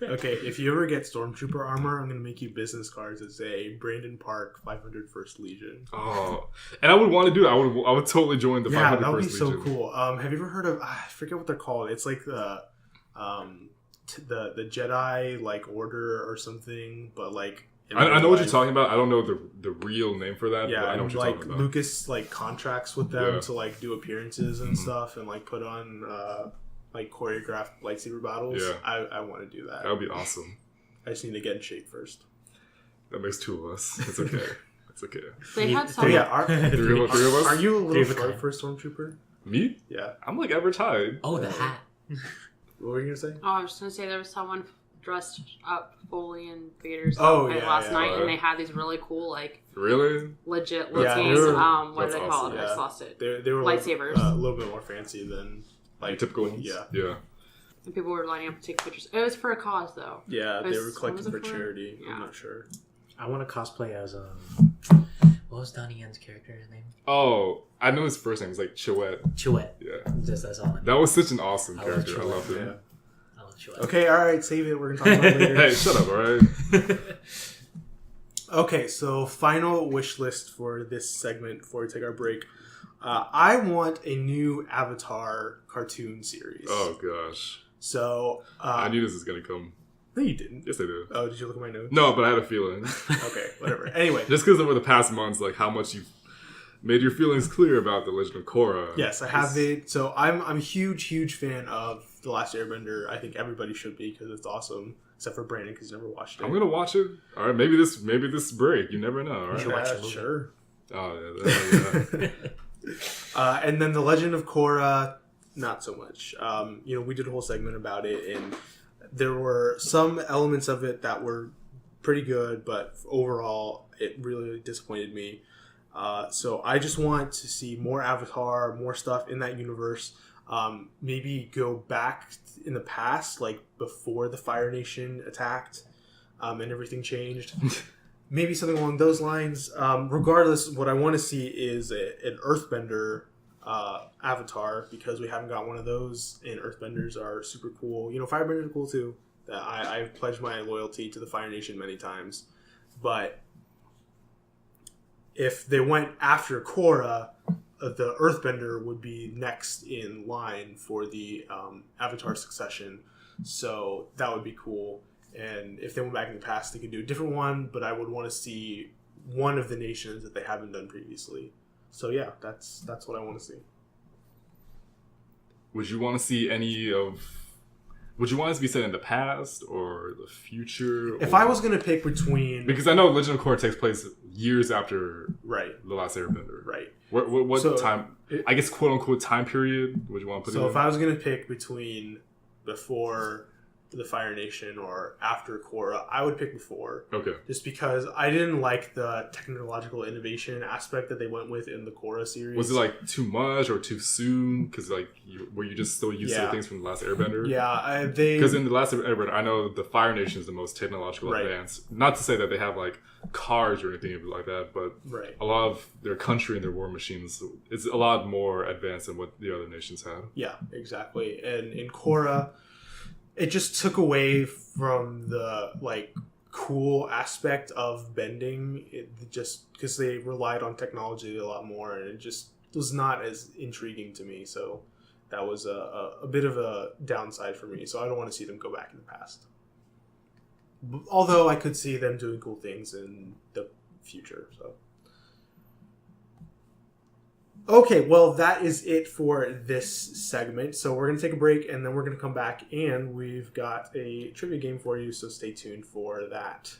Okay, if you ever get Stormtrooper armor, I'm gonna make you business cards that say Brandon Park 500 First Legion. Oh, and I would want to do it. I would totally join the 500 that would be First Legion. so cool. Have you ever heard of? I forget what they're called. It's like the Jedi Order or something, but like. I know what you're talking about. I don't know the real name for that. Yeah, but I know what you're talking about. Lucas contracts with them to do appearances and stuff, and put on choreographed lightsaber battles. Yeah, I want to do that. That would be awesome. I just need to get in shape first. That makes 2 of us. It's okay. It's okay. They had some. three of us. Are you a little short for a Stormtrooper? Me? Yeah, I'm average height. Oh, the hat. What were you gonna say? Oh, I was gonna say there was someone dressed up fully in Vader's Oh, outfit yeah, last yeah. night, and they had these really cool, like, Really? legit Yeah, looking, they were- what do they that's call awesome. it? I just lost it. They were Lightsabers. a little bit more fancy than Like typical ones? Yeah. Yeah. And people were lining up to take pictures. It was for a cause, though. Yeah, they were What collecting was for it for? charity. Yeah. I'm not sure. I want to cosplay as what was Donnie Yen's character's name? Oh, I know his first name. It's like Chouette. Chouette. Yeah. Just that's all. I know. That was such an awesome I love character. I Chouette, loved him. Yeah. I love Chouette. Okay, all right, save it. We're gonna talk about it later. Hey, shut up, alright? Okay, so final wish list for this segment before we take our break. I want a new Avatar cartoon series. Oh gosh. So I knew this was gonna come. no, you didn't. Yes, I did. Oh, did you look at my notes? No, but I had a feeling. Okay, whatever. Anyway, Just because over the past months, like how much you've made your feelings clear about the Legend of Korra. yes, I have it. So I'm a huge fan of The Last Airbender. I think everybody should be because it's awesome, except for Brandon because he's never watched it. I'm gonna watch it. All right, maybe this break. You never know. All right. should watch the movie. Sure. Oh yeah. And then The Legend of Korra, not so much. We did a whole segment about it, and there were some elements of it that were pretty good, but overall, it really disappointed me. So I just want to see more Avatar, more stuff in that universe. Maybe go back in the past, like before the Fire Nation attacked, and everything changed. Maybe something along those lines. Regardless, what I want to see is an Earthbender Avatar, because we haven't got one of those, and Earthbenders are super cool. Firebenders are cool too. I've pledged my loyalty to the Fire Nation many times. But if they went after Korra, the Earthbender would be next in line for the Avatar succession. So that would be cool. And if they went back in the past, they could do a different one, but I would want to see one of the nations that they haven't done previously. So yeah, that's what I want to see. Would you want to see would you want it to be set in the past or the future? If I was going to pick between... Because I know Legend of Korra takes place years after Right. The Last Airbender. Right. What So, time, I guess, quote unquote time period would you want to put it So in? if I was going to pick between before the Fire Nation or after Korra, I would pick before. Okay. Just because I didn't like the technological innovation aspect that they went with in the Korra series. Was it like too much or too soon? Because were you just still used to the things from The Last Airbender? Yeah, Because in The Last Airbender, I know the Fire Nation is the most technological Right. advanced. Not to say that they have like cars or anything like that, but Right. a lot of their country and their war machines, it's a lot more advanced than what the other nations have. Yeah, exactly. And in Korra, it just took away from the cool aspect of bending. Just because they relied on technology a lot more, and it just was not as intriguing to me. So that was a bit of a downside for me. So I don't want to see them go back in the past. Although I could see them doing cool things in the future. So. Okay, well, that is it for this segment. So we're going to take a break, and then we're going to come back, and we've got a trivia game for you, so stay tuned for that.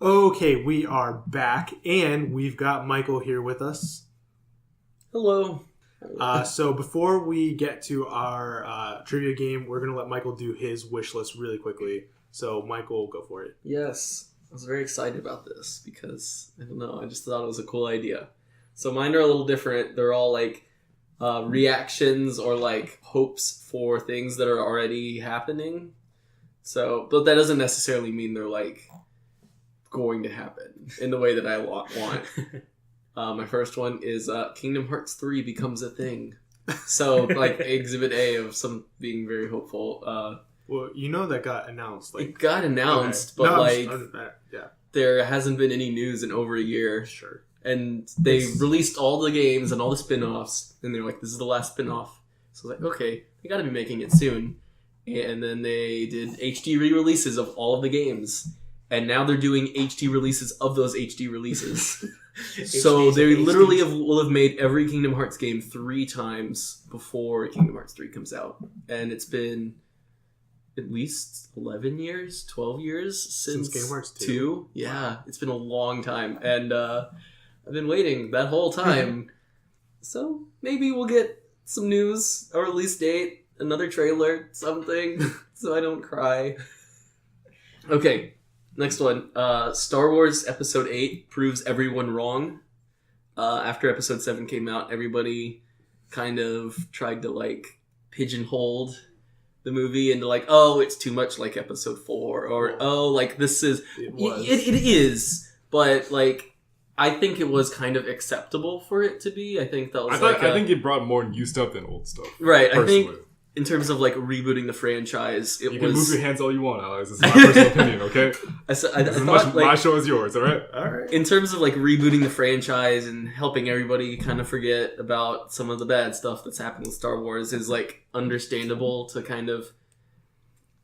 Okay, we are back, and we've got Michael here with us. Hello. So before we get to our trivia game, we're going to let Michael do his wish list really quickly. So, Michael, go for it. Yes, I was very excited about this because, I don't know, I just thought it was a cool idea. So mine are a little different. They're all like reactions or like hopes for things that are already happening. So, but that doesn't necessarily mean they're like going to happen in the way that I want. My first one is Kingdom Hearts 3 becomes a thing. So, like, Exhibit A of some being very hopeful. Well, you know that got announced. Like, it got announced, okay. But, yeah. There hasn't been any news in over a year. Sure. And they released all the games and all the spin-offs, and they're like, this is the last spin-off. So I was like, okay, they gotta be making it soon. And then they did HD re-releases of all of the games. And now they're doing HD releases of those HD releases. So they literally will have made every Kingdom Hearts game 3 times before Kingdom Hearts 3 comes out. And it's been at least 11 years, 12 years since Kingdom Hearts 2. Yeah, it's been a long time. And I've been waiting that whole time. So maybe we'll get some news, a release date, another trailer, something, so I don't cry. Okay. Next one, Star Wars Episode 8 proves everyone wrong. After Episode 7 came out, everybody kind of tried to, like, pigeonhole the movie into, like, oh, it's too much like Episode 4, or, oh, like, this is... It is, but, like, I think it was kind of acceptable for it to be. I think that was, I think it brought more new stuff than old stuff. Right, personally. I think... In terms of, like, rebooting the franchise, you can move your hands all you want, Alex. This is my personal opinion, okay? I thought, my show is yours, all right? All right. In terms of, like, rebooting the franchise and helping everybody kind of forget about some of the bad stuff that's happened with Star Wars is, like, understandable to kind of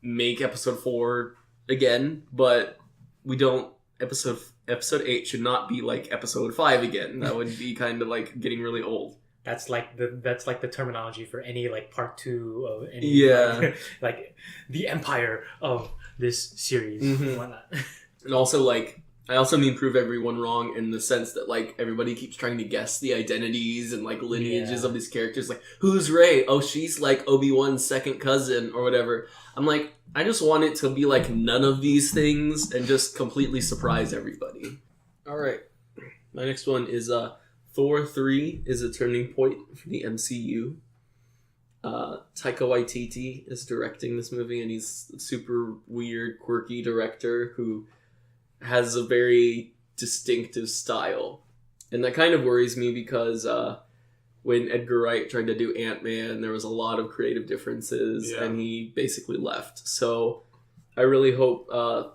make Episode 4 again, but we don't... Episode 8 should not be like Episode 5 again. That would be kind of, like, getting really old. That's like the terminology for any like part 2 of any like the empire of this series and whatnot. And also like I also mean prove everyone wrong in the sense that like everybody keeps trying to guess the identities and like lineages of these characters. Like who's Rey? Oh, she's like Obi-Wan's second cousin or whatever. I'm like I just want it to be like none of these things and just completely surprise everybody. All right, my next one is Thor 3 is a turning point for the MCU. Taika Waititi is directing this movie, and he's a super weird, quirky director who has a very distinctive style. And that kind of worries me because when Edgar Wright tried to do Ant-Man, there was a lot of creative differences, and he basically left. So I really hope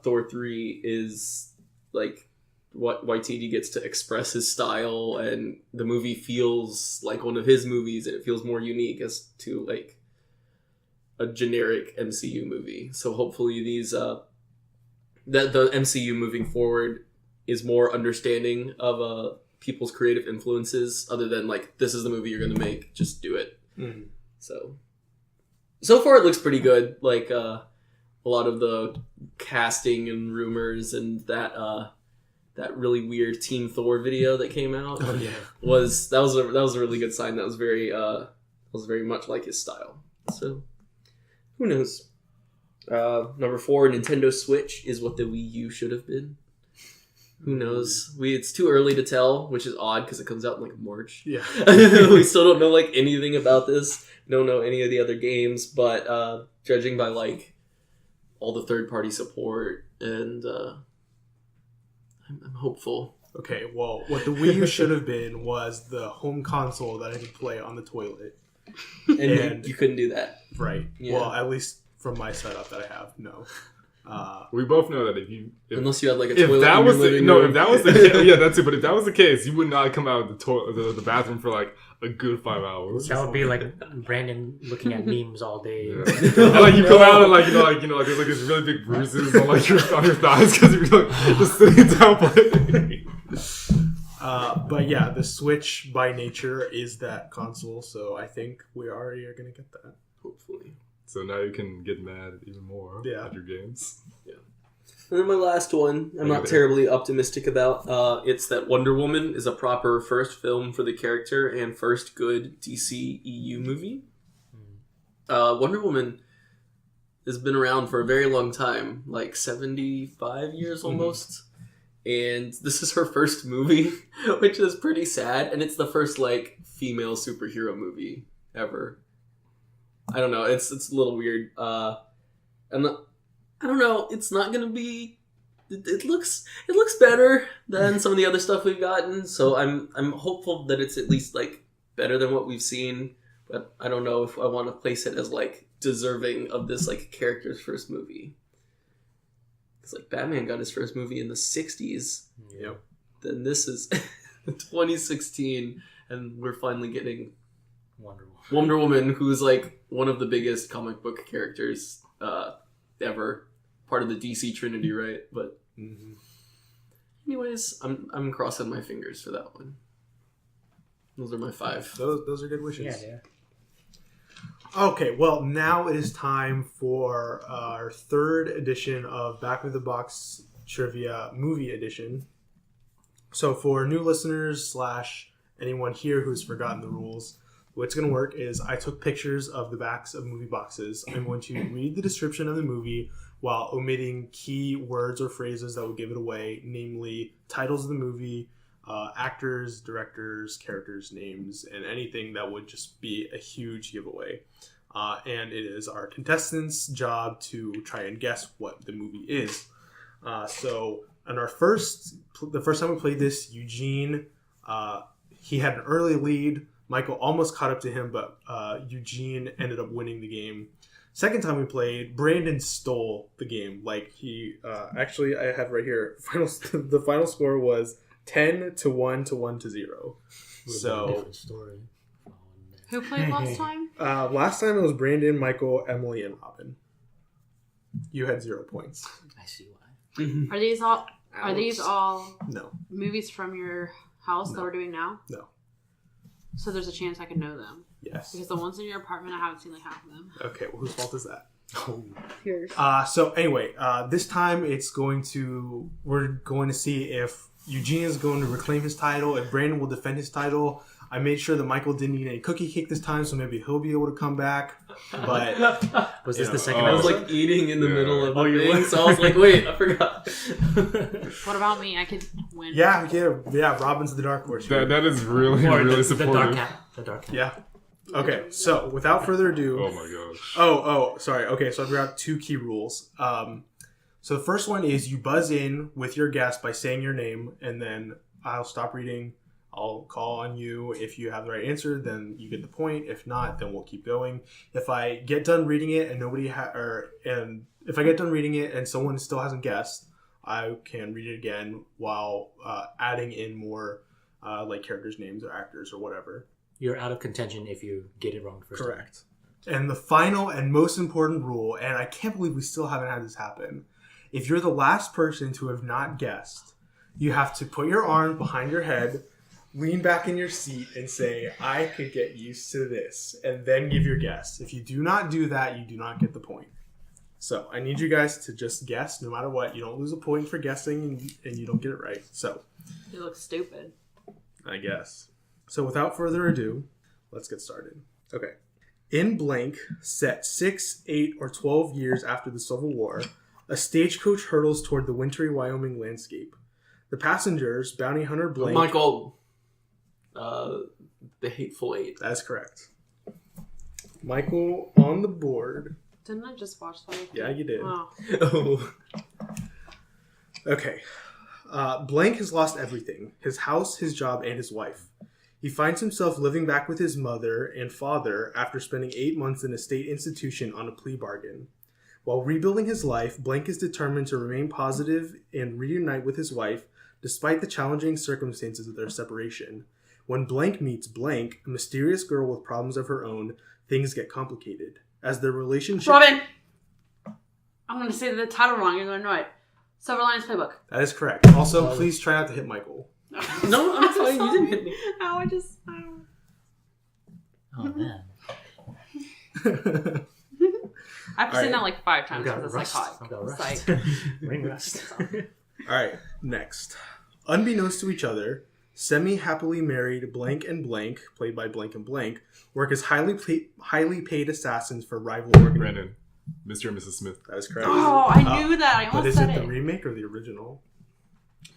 Thor 3 is like... what Waititi gets to express his style and the movie feels like one of his movies and it feels more unique as to like a generic MCU movie. So hopefully these that the MCU moving forward is more understanding of people's creative influences other than like this is the movie you're going to make, just do it. So far it looks pretty good. Like a lot of the casting and rumors and that really weird Team Thor video that came out was a really good sign. That was very much like his style. So who knows? Number 4, Nintendo Switch is what the Wii U should have been. Who knows? It's too early to tell, which is odd because it comes out in like March. Yeah, we still don't know like anything about this. Don't know any of the other games, but judging by like all the third-party support and. I'm hopeful. Okay, well, what the Wii U should have been was the home console that I could play on the toilet. And you couldn't do that. Right. Yeah. Well, at least from my setup that I have, no. We both know that unless you had like a toilet if that was the case, yeah, that's it. But if that was the case, you would not come out of the bathroom for like a good 5 hours. That would be like Brandon looking at memes all day. Yeah. And like you come out and like there's like this really big bruises on like your thighs because you're like just sitting down playing. But yeah, the Switch by nature is that console, so I think we already are gonna get that. Hopefully. So now you can get mad even more at your games. Yeah. And then my last one, I'm not terribly optimistic about. It's that Wonder Woman is a proper first film for the character and first good DC EU movie. Wonder Woman has been around for a very long time, like 75 years almost. And this is her first movie, which is pretty sad. And it's the first, like, female superhero movie ever. I don't know. It's a little weird. And I don't know. It's not gonna be. It looks better than some of the other stuff we've gotten. So I'm hopeful that it's at least like better than what we've seen. But I don't know if I want to place it as like deserving of this like character's first movie. Because like Batman got his first movie in the '60s. Yep. Then this is 2016, and we're finally getting Wonder Woman, who's like one of the biggest comic book characters ever, part of the DC Trinity, right? But anyways, I'm crossing my fingers for that one. Those are my 5. Those are good wishes. Yeah. Okay, well, now it is time for our 3rd edition of Back of the Box Trivia Movie Edition. So for new listeners / anyone here who's forgotten the rules, what's going to work is I took pictures of the backs of movie boxes. I'm going to read the description of the movie while omitting key words or phrases that would give it away, namely titles of the movie, actors, directors, characters' names, and anything that would just be a huge giveaway. And it is our contestants' job to try and guess what the movie is. So on the first time we played this, Eugene, he had an early lead. Michael almost caught up to him, but Eugene ended up winning the game. Second time we played, Brandon stole the game. Like he, actually, I have right here. The final score was 10-1 to 1-0. So different story. Who played last time? Last time it was Brandon, Michael, Emily, and Robyn. You had 0 points. I see why. Are these all No. movies from your house that we're doing now? No. So there's a chance I could know them. Yes. Because the ones in your apartment, I haven't seen like half of them. Okay, well, whose fault is that? Yours. So anyway, this time we're going to see if Eugene is going to reclaim his title, if Brandon will defend his title. I made sure that Michael didn't eat any cookie cake this time, so maybe he'll be able to come back. But was this the second I was episode? like eating in the middle of the thing, so I was like, wait, I forgot. What about me? I could win. Yeah. Robyn's the dark horse. That is really supportive. The dark cat. Yeah. Okay, so without further ado... Oh my gosh. Oh, sorry. Okay, so I've got 2 key rules. So the first one is you buzz in with your guess by saying your name, and then I'll stop reading. I'll call on you. If you have the right answer, then you get the point. If not, then we'll keep going. If I get done reading it and if I get done reading it and someone still hasn't guessed, I can read it again while adding in more like characters' names or actors or whatever. You're out of contention if you get it wrong the first Correct. And the final and most important rule, and I can't believe we still haven't had this happen, if you're the last person to have not guessed, you have to put your arm behind your head, lean back in your seat, and say, I could get used to this, and then give your guess. If you do not do that, you do not get the point. So I need you guys to just guess no matter what. You don't lose a point for guessing, and you don't get it right. So You look stupid. I guess. So without further ado, let's get started. Okay. In blank, set 6, 8, or 12 years after the Civil War, a stagecoach hurtles toward the wintry Wyoming landscape. The passengers, bounty hunter blank... Michael, the Hateful Eight. That's correct. Michael on the board. Didn't I just watch that? Yeah, you did. Oh. Oh. Okay. Blank has lost everything. His house, his job, and his wife. He finds himself living back with his mother and father after spending 8 months in a state institution on a plea bargain. While rebuilding his life, Blank is determined to remain positive and reunite with his wife despite the challenging circumstances of their separation. When Blank meets Blank, a mysterious girl with problems of her own, things get complicated. As their relationship... Robyn! I'm going to say the title wrong. You're going to know it. Silver Linings Playbook. That is correct. Also, please try not to hit Michael. No, I'm fine. You didn't hit me. Ow, Oh, man. I've seen that like 5 times I've because got it's rust. like hot. I've got It's rust. like, Ring rust. All right, next. Unbeknownst to each other, semi-happily married blank and blank, played by blank and blank, work as highly paid assassins for rival organizations. Brandon, Mr. and Mrs. Smith. That is correct. oh, I knew that. I But almost is said it it. the remake or the original?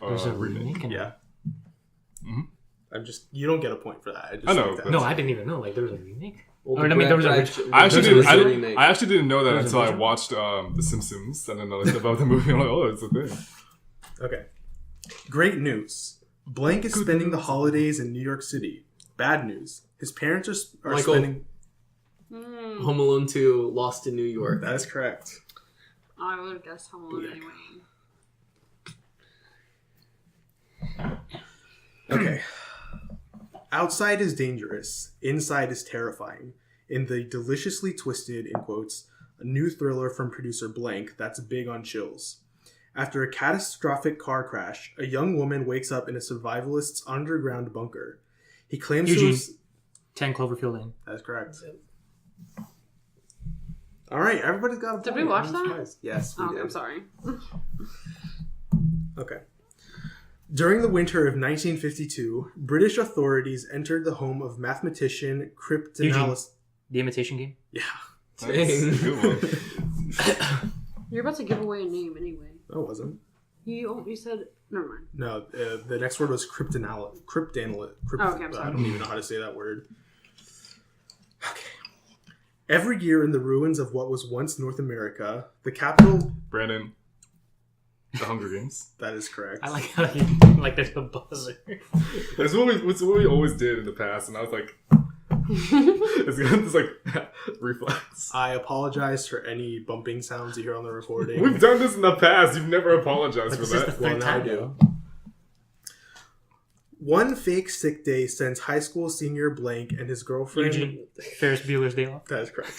There's a remake. And Yeah. Mm-hmm. You don't get a point for that. I know, think that's- No, I didn't even know. Like there was a remake. Well, Or, I mean, there was a- I actually was didn't. the remake. I actually didn't know that There's until a I version? watched The Simpsons, and then I learned about the movie. I'm like, oh, it's a thing. Okay. Great news. Blank is spending the holidays in New York City. Bad news. His parents are Michael. spending... Home Alone 2, Lost in New York. That is correct. I would have guessed Home Alone anyway. Okay. Outside is dangerous. Inside is terrifying. In the deliciously twisted, in quotes, a new thriller from producer Blank that's big on chills. After a catastrophic car crash, a young woman wakes up in a survivalist's underground bunker. He claims Eugene. to have... 10 Cloverfield Lane. That's correct. All right, everybody's got a point. Did we watch I'm that? surprised. Yes, we Oh, did. I'm sorry. Okay. During the winter of 1952, British authorities entered the home of mathematician cryptanalyst... The Imitation Game. Yeah. That's a good one. You're about to give away a name anyway. No, it wasn't. You said... Never mind. No, the next word was cryptanalyst. Oh, okay, I'm sorry. I don't even know how to say that word. Okay. Every year in the ruins of what was once North America, the capital... Brandon, The Hunger Games. That is correct. I like how you like there's a buzzer. That's what we always did in the past, and I was like, it's got this like reflex. I apologize for any bumping sounds you hear on the recording. We've done this in the past. You've never apologized But for this is the that. Well, third now I time do. though. One fake sick day sends high school senior blank and his girlfriend... Eugene, Ferris Bueller's Day Off. That is correct.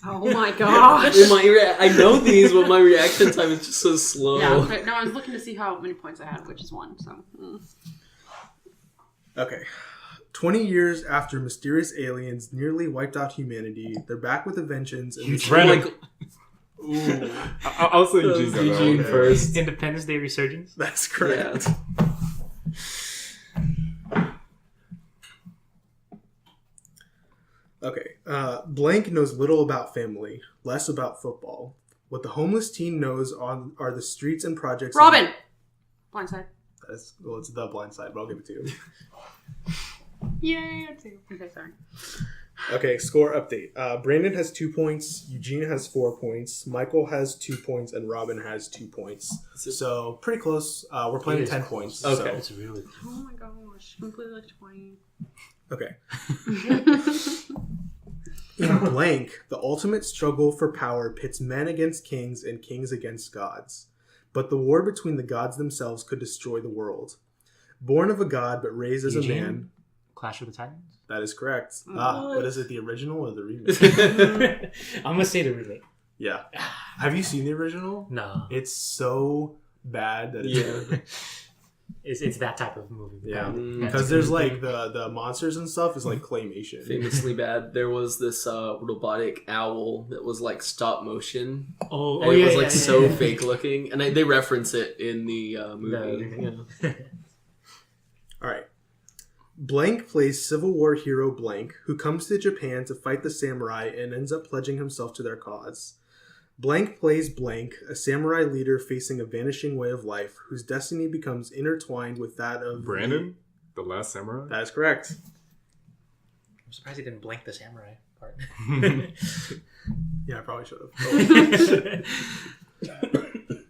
Oh my gosh. I know these, but my reaction time is just so slow. Yeah, but no, I was looking to see how many points I had, which is 1, so... Okay. 20 years after mysterious aliens nearly wiped out humanity, they're back with a vengeance. And Brandon. Ooh. I'll say Eugene got that Eugene one. first. Independence Day Resurgence. That's correct. Yeah. Okay. Blank knows little about family, less about football. What the homeless teen knows are the streets and projects. Robyn! Blindside. It's the blind side, but I'll give it to you. Yay! Okay, sorry. Okay, score update. Brandon has 2 points, Eugene has 4 points, Michael has 2 points, and Robyn has 2 points. So pretty close. We're playing It is 10 close. points. Okay. So. It's really Oh my gosh. Completely like 20. Okay. In Blank, the ultimate struggle for power pits men against kings and kings against gods. But the war between the gods themselves could destroy the world. Born of a god but raised as Eugene? a man. Clash of the Titans. That is correct. What? But is it the original or the remake? I'm gonna say the remake. Yeah. Have you seen the original? No, It's so bad that it's good. it's that type of movie. Yeah. Mm. Because there's like the monsters and stuff is like claymation. Famously bad. There was this robotic owl that was like stop motion. Oh, And it was like so yeah. fake looking. And they reference it in the movie. All right. Blank plays Civil War hero Blank, who comes to Japan to fight the samurai and ends up pledging himself to their cause. Blank plays Blank, a samurai leader facing a vanishing way of life, whose destiny becomes intertwined with that of... Brandon, The Last Samurai. That is correct. I'm surprised he didn't blank the samurai part. Yeah, I probably should have.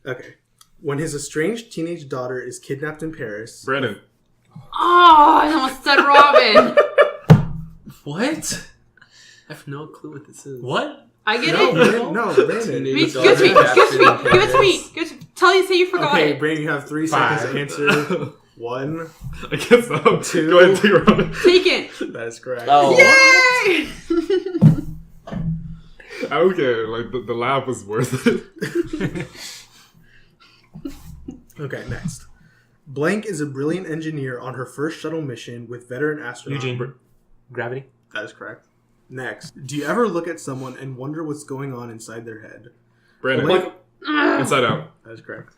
Okay. When his estranged teenage daughter is kidnapped in Paris... Brandon. Oh, I almost said Robyn. What? I have no clue what this is. What? I get No, it. Brandon, no, Brandon. Teenage Give it to me. daughter Give it to me. captured in Give it to me. Paris. Give it to me. Say you forgot Okay, it. Brandon, you have 3 5. seconds to answer. 1. I guess so. 2. Go ahead, take a run. Take it. That is correct. Oh. Yay! Okay, like the laugh was worth it. Okay, next. Blank is a brilliant engineer on her first shuttle mission with veteran astronaut... Eugene. Gravity. That is correct. Next, do you ever look at someone and wonder what's going on inside their head? Brandon. Blank- Inside Out. That is correct.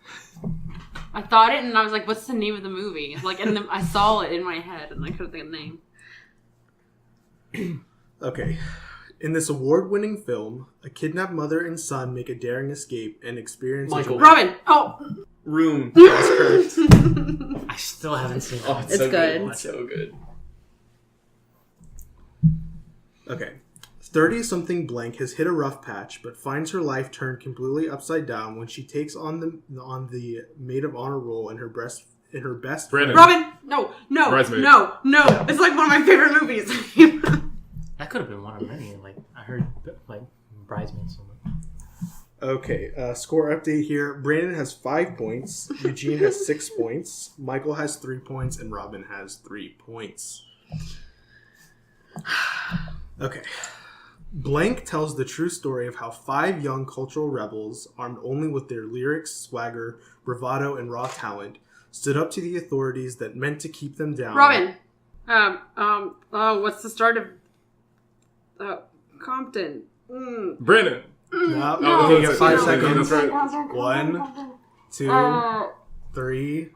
I thought it, and I was like, "What's the name of the movie?" Like, and then I saw it in my head, and I couldn't think of the name. Okay. In this award-winning film, a kidnapped mother and son make a daring escape and experience... Michael. Robyn! Oh! Room. That's correct. I still haven't seen it. Oh, It's so good. It's so good. Okay. 30-something blank has hit a rough patch, but finds her life turned completely upside down when she takes on the maid of honor role in her best Brandon. Robyn! No! Bridesmaid. No! It's like one of my favorite movies. That could have been one of many. Like I heard, like Bridesmaids. Okay, score update here. Brandon has 5 points, Eugene has 6 points, Michael has 3 points, and Robyn has 3 points. Okay. Blank tells the true story of how 5 young cultural rebels, armed only with their lyrics, swagger, bravado, and raw talent, stood up to the authorities that meant to keep them down. Robyn! What's the start of... Compton. Brandon. No, Oh, okay, you that's got it. 5 Yeah, seconds. that's right. 1, 2, 3,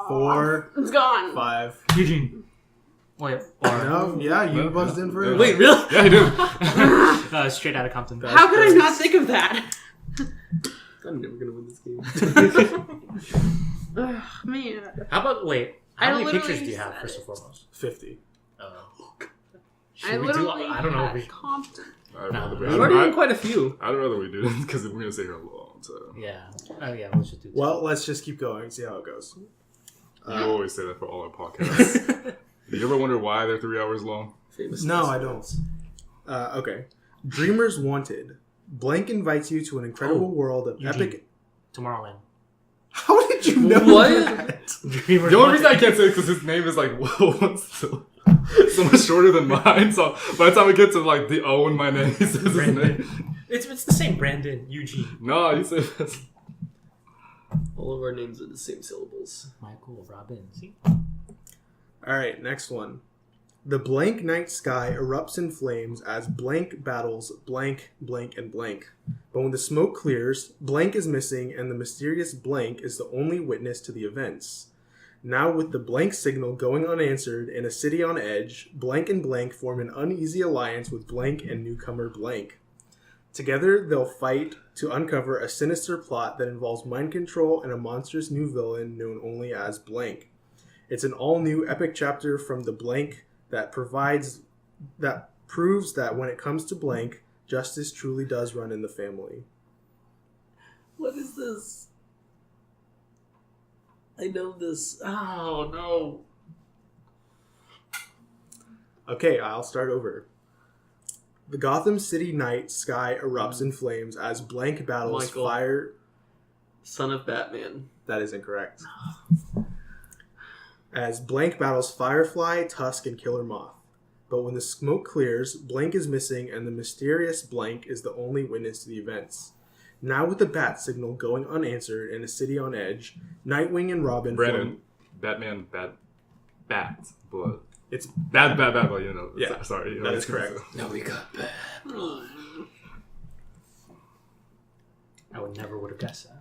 4, It's gone. 5. Eugene. Wait. No, yeah, you buzzed in for it. Wait, really? Yeah, I did. Straight out of Compton. How could I not think of that? I'm never gonna win this game. Ugh, man. How about wait? I How many literally pictures do you have said first it. and foremost? 50. Should we do? I don't know. If we, Compton. I'd No, rather no. we- We've already done quite a few. I'd rather we do this because we're gonna stay here a long time. yeah. Oh yeah. Let's just do. Well, let's just keep going and see how it goes. You always say that for all our podcasts. Do you ever wonder why they're 3 hours long? Famous No, I last don't. Okay. Dreamers Wanted. Blank invites you to an incredible world of Eugene. epic... Tomorrowland. How did you know What? that? Dreamers The only reason I Wanted. can't say it is because his name is like so much shorter than mine. So by the time I get to like the O in my name, he says his Brandon. name. It's the same. Brandon. Eugene. No, you said this. All of our names are the same syllables. Michael. Robyn. See. Alright, next one. The blank night sky erupts in flames as blank battles blank, blank, and blank. But when the smoke clears, blank is missing and the mysterious blank is the only witness to the events. Now with the blank signal going unanswered in a city on edge, blank and blank form an uneasy alliance with blank and newcomer blank. Together, they'll fight to uncover a sinister plot that involves mind control and a monstrous new villain known only as blank. It's an all-new epic chapter from the blank that proves that when it comes to blank, justice truly does run in the family. What is this? I know this. Oh, no. Okay, I'll start over. The Gotham City night sky erupts in flames as blank battles Michael. fire... Son of Batman. That is incorrect. As blank battles Firefly, Tusk, and Killer Moth. But when the smoke clears, blank is missing and the mysterious blank is the only witness to the events. Now with the bat signal going unanswered in a city on edge, Nightwing and Robyn Brandon, Batman, bat, blood. It's Bad, blood, you know. Yeah, Sorry. that is correct. Now we got bad. I would never would have guessed that.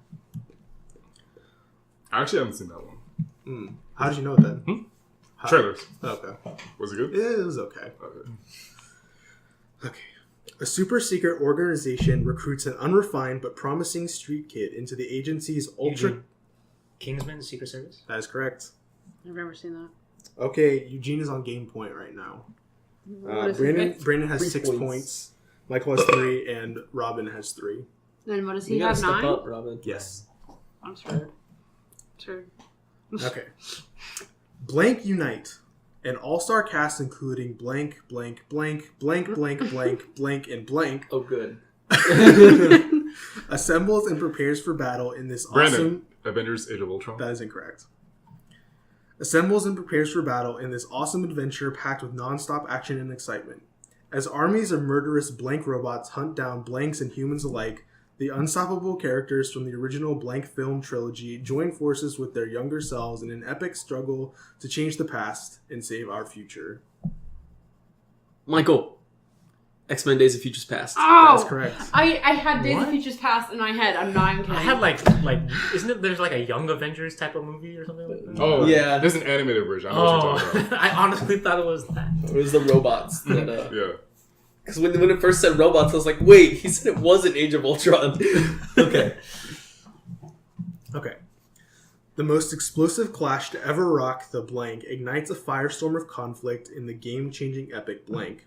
I actually haven't seen that one. How did you know it then? How- Trailers. Okay. Was it good? It was okay. Okay. Okay. A super secret organization recruits an unrefined but promising street kid into the agency's ultra... Eugene. Kingsman Secret Service. That is correct. I've never seen that. Okay, Eugene is on game point right now. What is Brandon has 3 6 points. points. Michael has 3, and Robyn has 3. Then what does You he gotta have? step 9? up, Robyn. Yes. I'm sure. Sure. Okay. Blank unite. An all-star cast including blank, blank, blank, blank, blank, blank, blank, and blank Oh, good. assembles and prepares for battle in this Brandon, awesome... Avengers Age of Ultron. That is incorrect. Assembles and prepares for battle in this awesome adventure packed with non-stop action and excitement. As armies of murderous blank robots hunt down blanks and humans alike, the unstoppable characters from the original Blank film trilogy join forces with their younger selves in an epic struggle to change the past and save our future. Michael. X-Men Days of Futures Past. Oh, That's correct. I had Days of Futures Past in my head. I'm not even kidding. I had like isn't it there's like a Young Avengers type of movie or something like that? Oh, Yeah. There's an animated version. I know what you're talking about. I honestly thought it was that. It was the robots. That, Yeah. Because when it first said robots, I was like, wait, he said it wasn't Age of Ultron. Okay. Okay. The most explosive clash to ever rock the blank ignites a firestorm of conflict in the game-changing epic blank.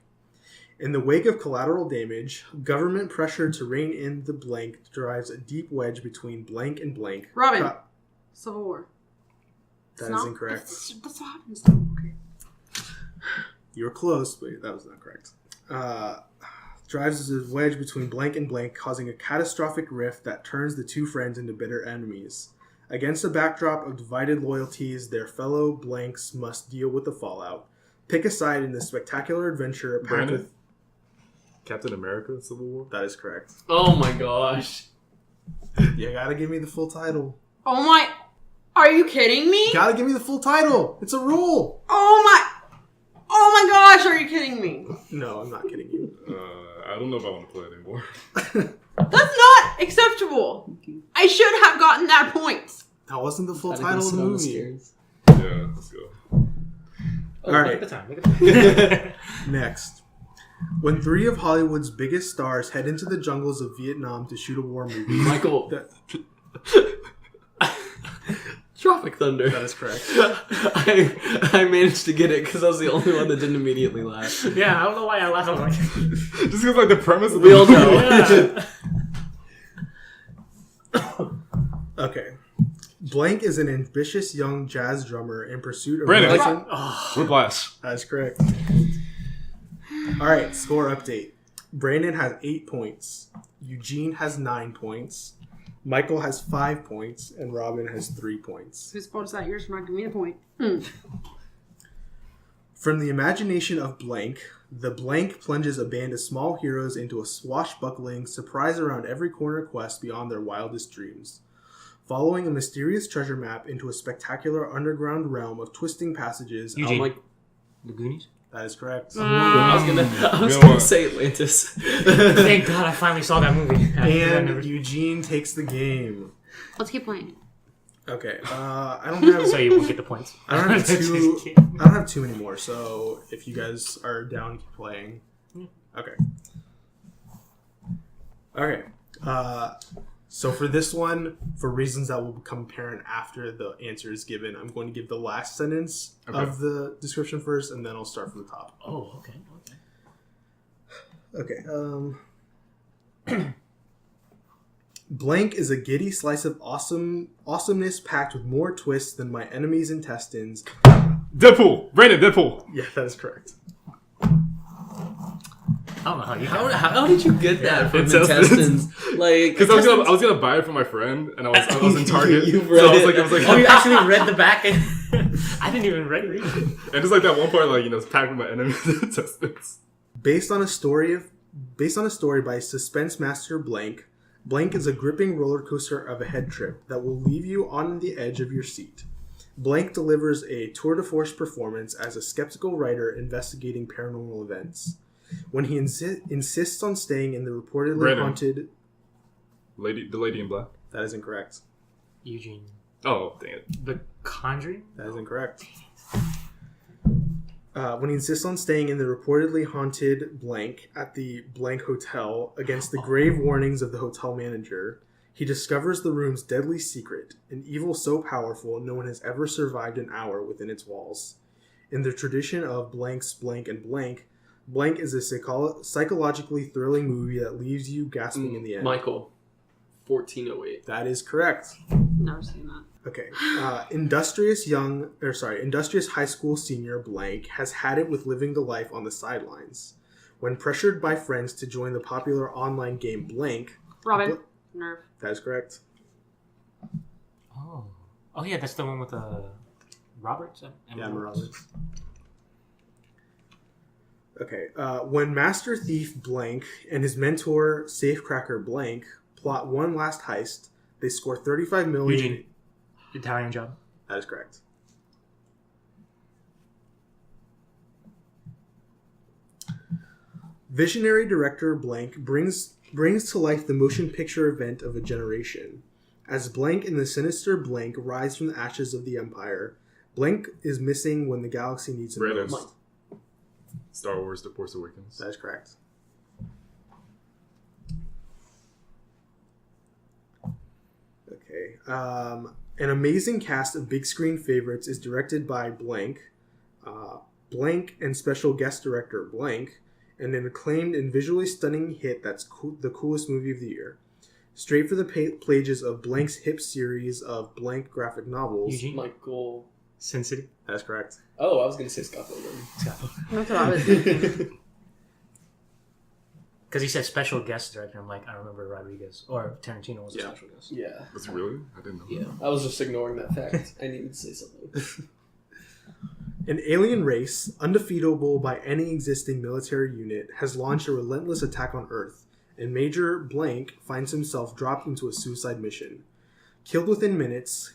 In the wake of collateral damage, government pressure to rein in the blank drives a deep wedge between blank and blank. Robin. Civil War. That is incorrect. That's what happens. Okay. You were close, but that was not correct. Drives a wedge between blank and blank, causing a catastrophic rift that turns the two friends into bitter enemies. Against a backdrop of divided loyalties, their fellow blanks must deal with the fallout. Pick a side in this spectacular adventure packed Brandon? with... Captain America Civil War? That is correct. Oh my gosh. You gotta give me the full title. Oh my... Are you kidding me? You gotta give me the full title. It's a rule. Oh my gosh, are you kidding me? No, I'm not kidding you. I don't know if I want to play it anymore. That's not acceptable. I should have gotten that point. That wasn't the full title of the movie. Yeah, let's go. All right. Make the time. Next. When three of Hollywood's biggest stars head into the jungles of Vietnam to shoot a war movie... Michael. Tropic Thunder. That is correct. I managed to get it because I was the only one that didn't immediately laugh. Yeah, I don't know why I laughed. I was like, Just because, like, the premise of the We all movie. know. yeah. Okay. Blank is an ambitious young jazz drummer in pursuit of... Brandon. rising- Whiplash. That is correct. All right, score update. Brandon has 8 points. Eugene has 9 points. Michael has 5 points. And Robin has 3 points. Whose fault is that? Yours for not giving me a point. From the imagination of Blank, the Blank plunges a band of small heroes into a swashbuckling, surprise-around-every-corner quest beyond their wildest dreams. Following a mysterious treasure map into a spectacular underground realm of twisting passages... Eugene. The Goonies? That is correct. I was You know gonna what? say Atlantis. Thank God I finally saw that movie. And Eugene takes the game. Let's keep playing. Okay, I don't have... So you won't get the points. I don't have two anymore, so if you guys are down, keep playing. Okay. Okay. So for this one, for reasons that will become apparent after the answer is given, I'm going to give the last sentence of the description first, and then I'll start from the top. Oh, okay. Okay. Blank is a giddy slice of awesomeness packed with more twists than my enemy's intestines. Deadpool! Brandon, Deadpool! Yeah, that is correct. I don't know how you How did you get that from Intestines. intestines? Like, Because I was gonna buy it for my friend, and I was in Target. You So read I was it. like, Oh, you actually read the back? I didn't even read it. and just like that one part, like, it's packed with my enemy's intestines. Based on a story by suspense master Blank. Blank is a gripping roller coaster of a head trip that will leave you on the edge of your seat. Blank delivers a tour de force performance as a skeptical writer investigating paranormal events. When he insists on staying in the reportedly Brandon. haunted... The Lady in Black. That is incorrect. Eugene. Oh, dang it. The Conjuring? That is incorrect. When he insists on staying in the reportedly haunted blank at the blank hotel against the grave warnings of the hotel manager, he discovers the room's deadly secret, an evil so powerful no one has ever survived an hour within its walls. In the tradition of blanks, blank, and blank, Blank is a psychologically thrilling movie that leaves you gasping in the end. Michael, 1408. That is correct. Never seen that. Okay. Industrious high school senior Blank has had it with living the life on the sidelines. When pressured by friends to join the popular online game Blank... Robin. Nerve. That is correct. Oh. Oh, yeah, that's the one with Roberts? Emma Roberts. Okay. When Master Thief Blank and his mentor Safecracker Blank plot one last heist, they score $35 million... Eugene. Italian Job. That is correct. Visionary director blank brings to life the motion picture event of a generation. As blank and the sinister blank rise from the ashes of the Empire, blank is missing when the galaxy needs him Brandon. most. Star Wars: The Force Awakens. That is correct. Okay. An amazing cast of big screen favorites is directed by blank, blank and special guest director blank, and an acclaimed and visually stunning hit that's the coolest movie of the year. Straight for the pages of blank's hip series of blank graphic novels. Eugene? Michael. Sin City. That's correct. Oh, I was going to say Scott Pilgrim. That's what I was thinking. Because he said special guest director. I'm like, I remember Rodriguez. Or Tarantino was a Yeah. special guest. Yeah. Was it really? I didn't know. Yeah. I was just ignoring that fact. I needed to say something. An alien race, undefeatable by any existing military unit, has launched a relentless attack on Earth, and Major Blank finds himself dropped into a suicide mission. Killed within minutes,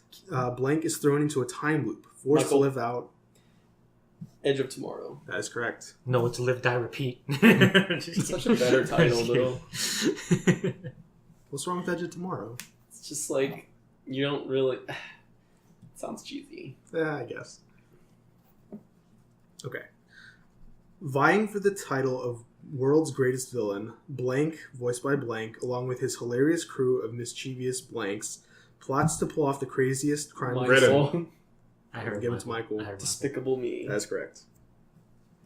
Blank is thrown into a time loop, forced Michael. to live out. Edge of Tomorrow. That is correct. No, it's Live, Die, Repeat. It's such a better title, though. What's wrong with Edge of Tomorrow? It's just like, you don't really... Sounds cheesy. I guess. Okay. Vying for the title of World's Greatest Villain, Blank, voiced by Blank, along with his hilarious crew of mischievous Blanks, plots to pull off the craziest crime. Michael. I heard Give it to Michael. I heard Despicable Me. That's correct.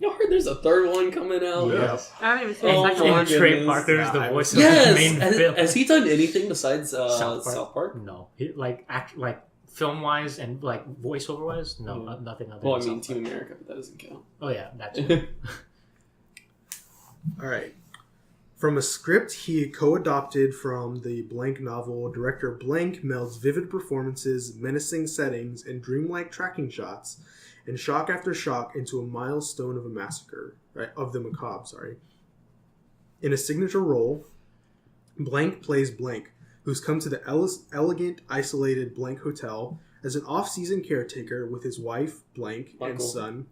Y'all heard there's a third one coming out? Yes. I haven't even seen Oh the second my one. goodness. Trey Parker's the Yeah, voice of Yes! the main film. Has he done anything besides South Park? No, like film wise and like voiceover wise, no, Yeah. nothing other. Well, I than mean, South Team Park. America, but that doesn't count. Oh yeah, that's All right. From a script he co-adopted from the Blank novel, director Blank melds vivid performances, menacing settings, and dreamlike tracking shots, and shock after shock into a milestone of a massacre, right, of the macabre. Sorry. In a signature role, Blank plays Blank, who's come to the elegant, isolated Blank Hotel as an off-season caretaker with his wife Blank and Michael. son.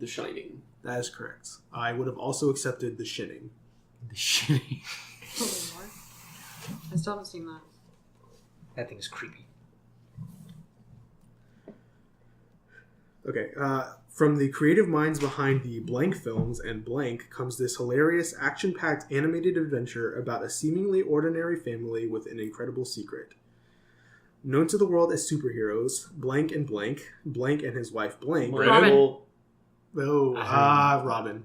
The Shining. That is correct. I would have also accepted The Shinning. the shitty. Oh, Lord. I still haven't seen that. That thing is creepy. Okay, from the creative minds behind the Blank films and Blank comes this hilarious, action-packed animated adventure about a seemingly ordinary family with an incredible secret. Known to the world as superheroes, Blank and Blank, Blank and his wife Blank. Michael. Oh, Robyn.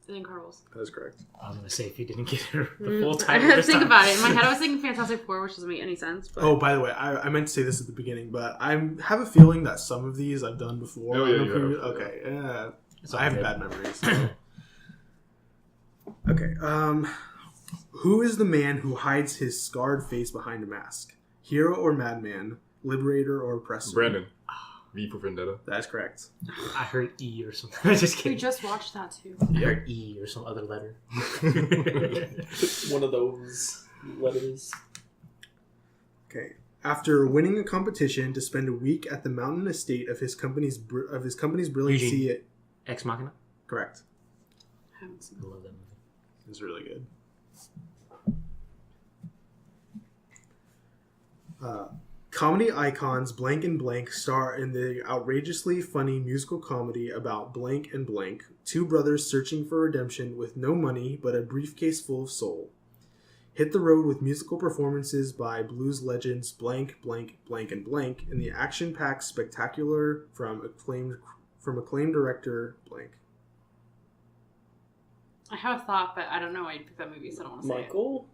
The Incredibles. That is correct. I was gonna say if you didn't get her the full I title. had to this think time. about it. In my head, I was thinking Fantastic Four, which doesn't make any sense. But Oh, by the way, I meant to say this at the beginning, but I have a feeling that some of these I've done before. Oh, yeah, you have. Okay, yeah. It's all I have good. bad memories. So. Okay. Who is the man who hides his scarred face behind a mask? Hero or madman? Liberator or oppressor? Brandon. V for Vendetta. That's correct. I heard E or something. I'm just we kidding. just watched that too. I heard E or some other letter. One of those letters. Okay. After winning a competition to spend a week at the mountain estate of his company's brilliancy, Eugene. Ex Machina. correct. I haven't seen I love that movie. It's really good. Comedy icons Blank and Blank star in the outrageously funny musical comedy about Blank and Blank, two brothers searching for redemption with no money but a briefcase full of soul. Hit the road with musical performances by blues legends Blank, Blank, Blank, and Blank, and the action-packed spectacular from acclaimed director Blank. I have a thought, but I don't know why you'd pick that movie, so I don't want to say it. Michael?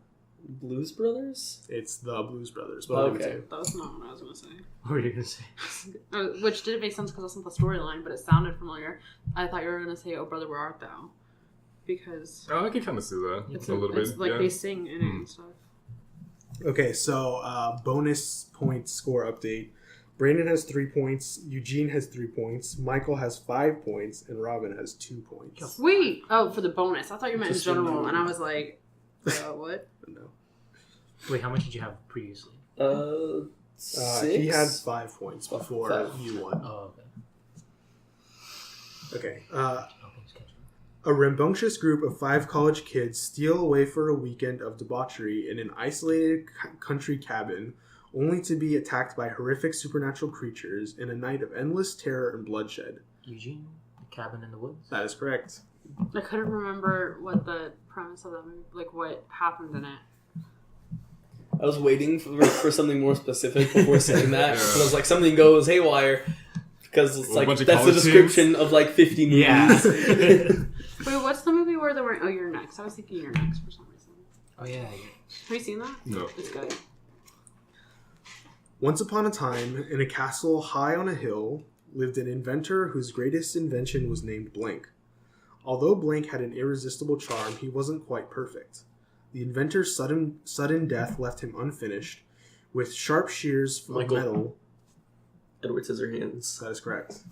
Blues Brothers? It's the Blues Brothers. But I'll give it to Okay. you. That was not what I was going to say. What were you gonna say? Which didn't make sense because that's not the storyline, but it sounded familiar. I thought you were going to say, "Oh, brother, where art thou?" Because Oh, I can kind of see that. it's a little bit. like Yeah. they sing in it and stuff. Okay, so bonus point score update. Brandon has 3 points, Eugene has 3 points, Michael has 5 points, and Robyn has 2 points. Wait! Oh, for the bonus. I thought you meant in Just for general, the- and I was like, what? No. Wait, how much did you have previously? 6? He had 5 points before 5. you won. Oh, okay. Okay. Oh, things catch up. A rambunctious group of 5 college kids steal away for a weekend of debauchery in an isolated country cabin, only to be attacked by horrific supernatural creatures in a night of endless terror and bloodshed. Eugene, the cabin in the woods. That is correct. I couldn't remember what the premise of that movie, like what happened in it. I was waiting for something more specific before saying that. But I was like, something goes haywire. Because it's like, that's the description of like 50 movies. Yeah. Wait, what's the movie where they were... Oh, You're Next. I was thinking You're Next for some reason. Oh, yeah. Have you seen that? No. It's good. Once upon a time, in a castle high on a hill, lived an inventor whose greatest invention was named Blank. Although Blank had an irresistible charm, he wasn't quite perfect. The inventor's sudden death left him unfinished, with sharp shears from metal. Edward Scissorhands. That is correct.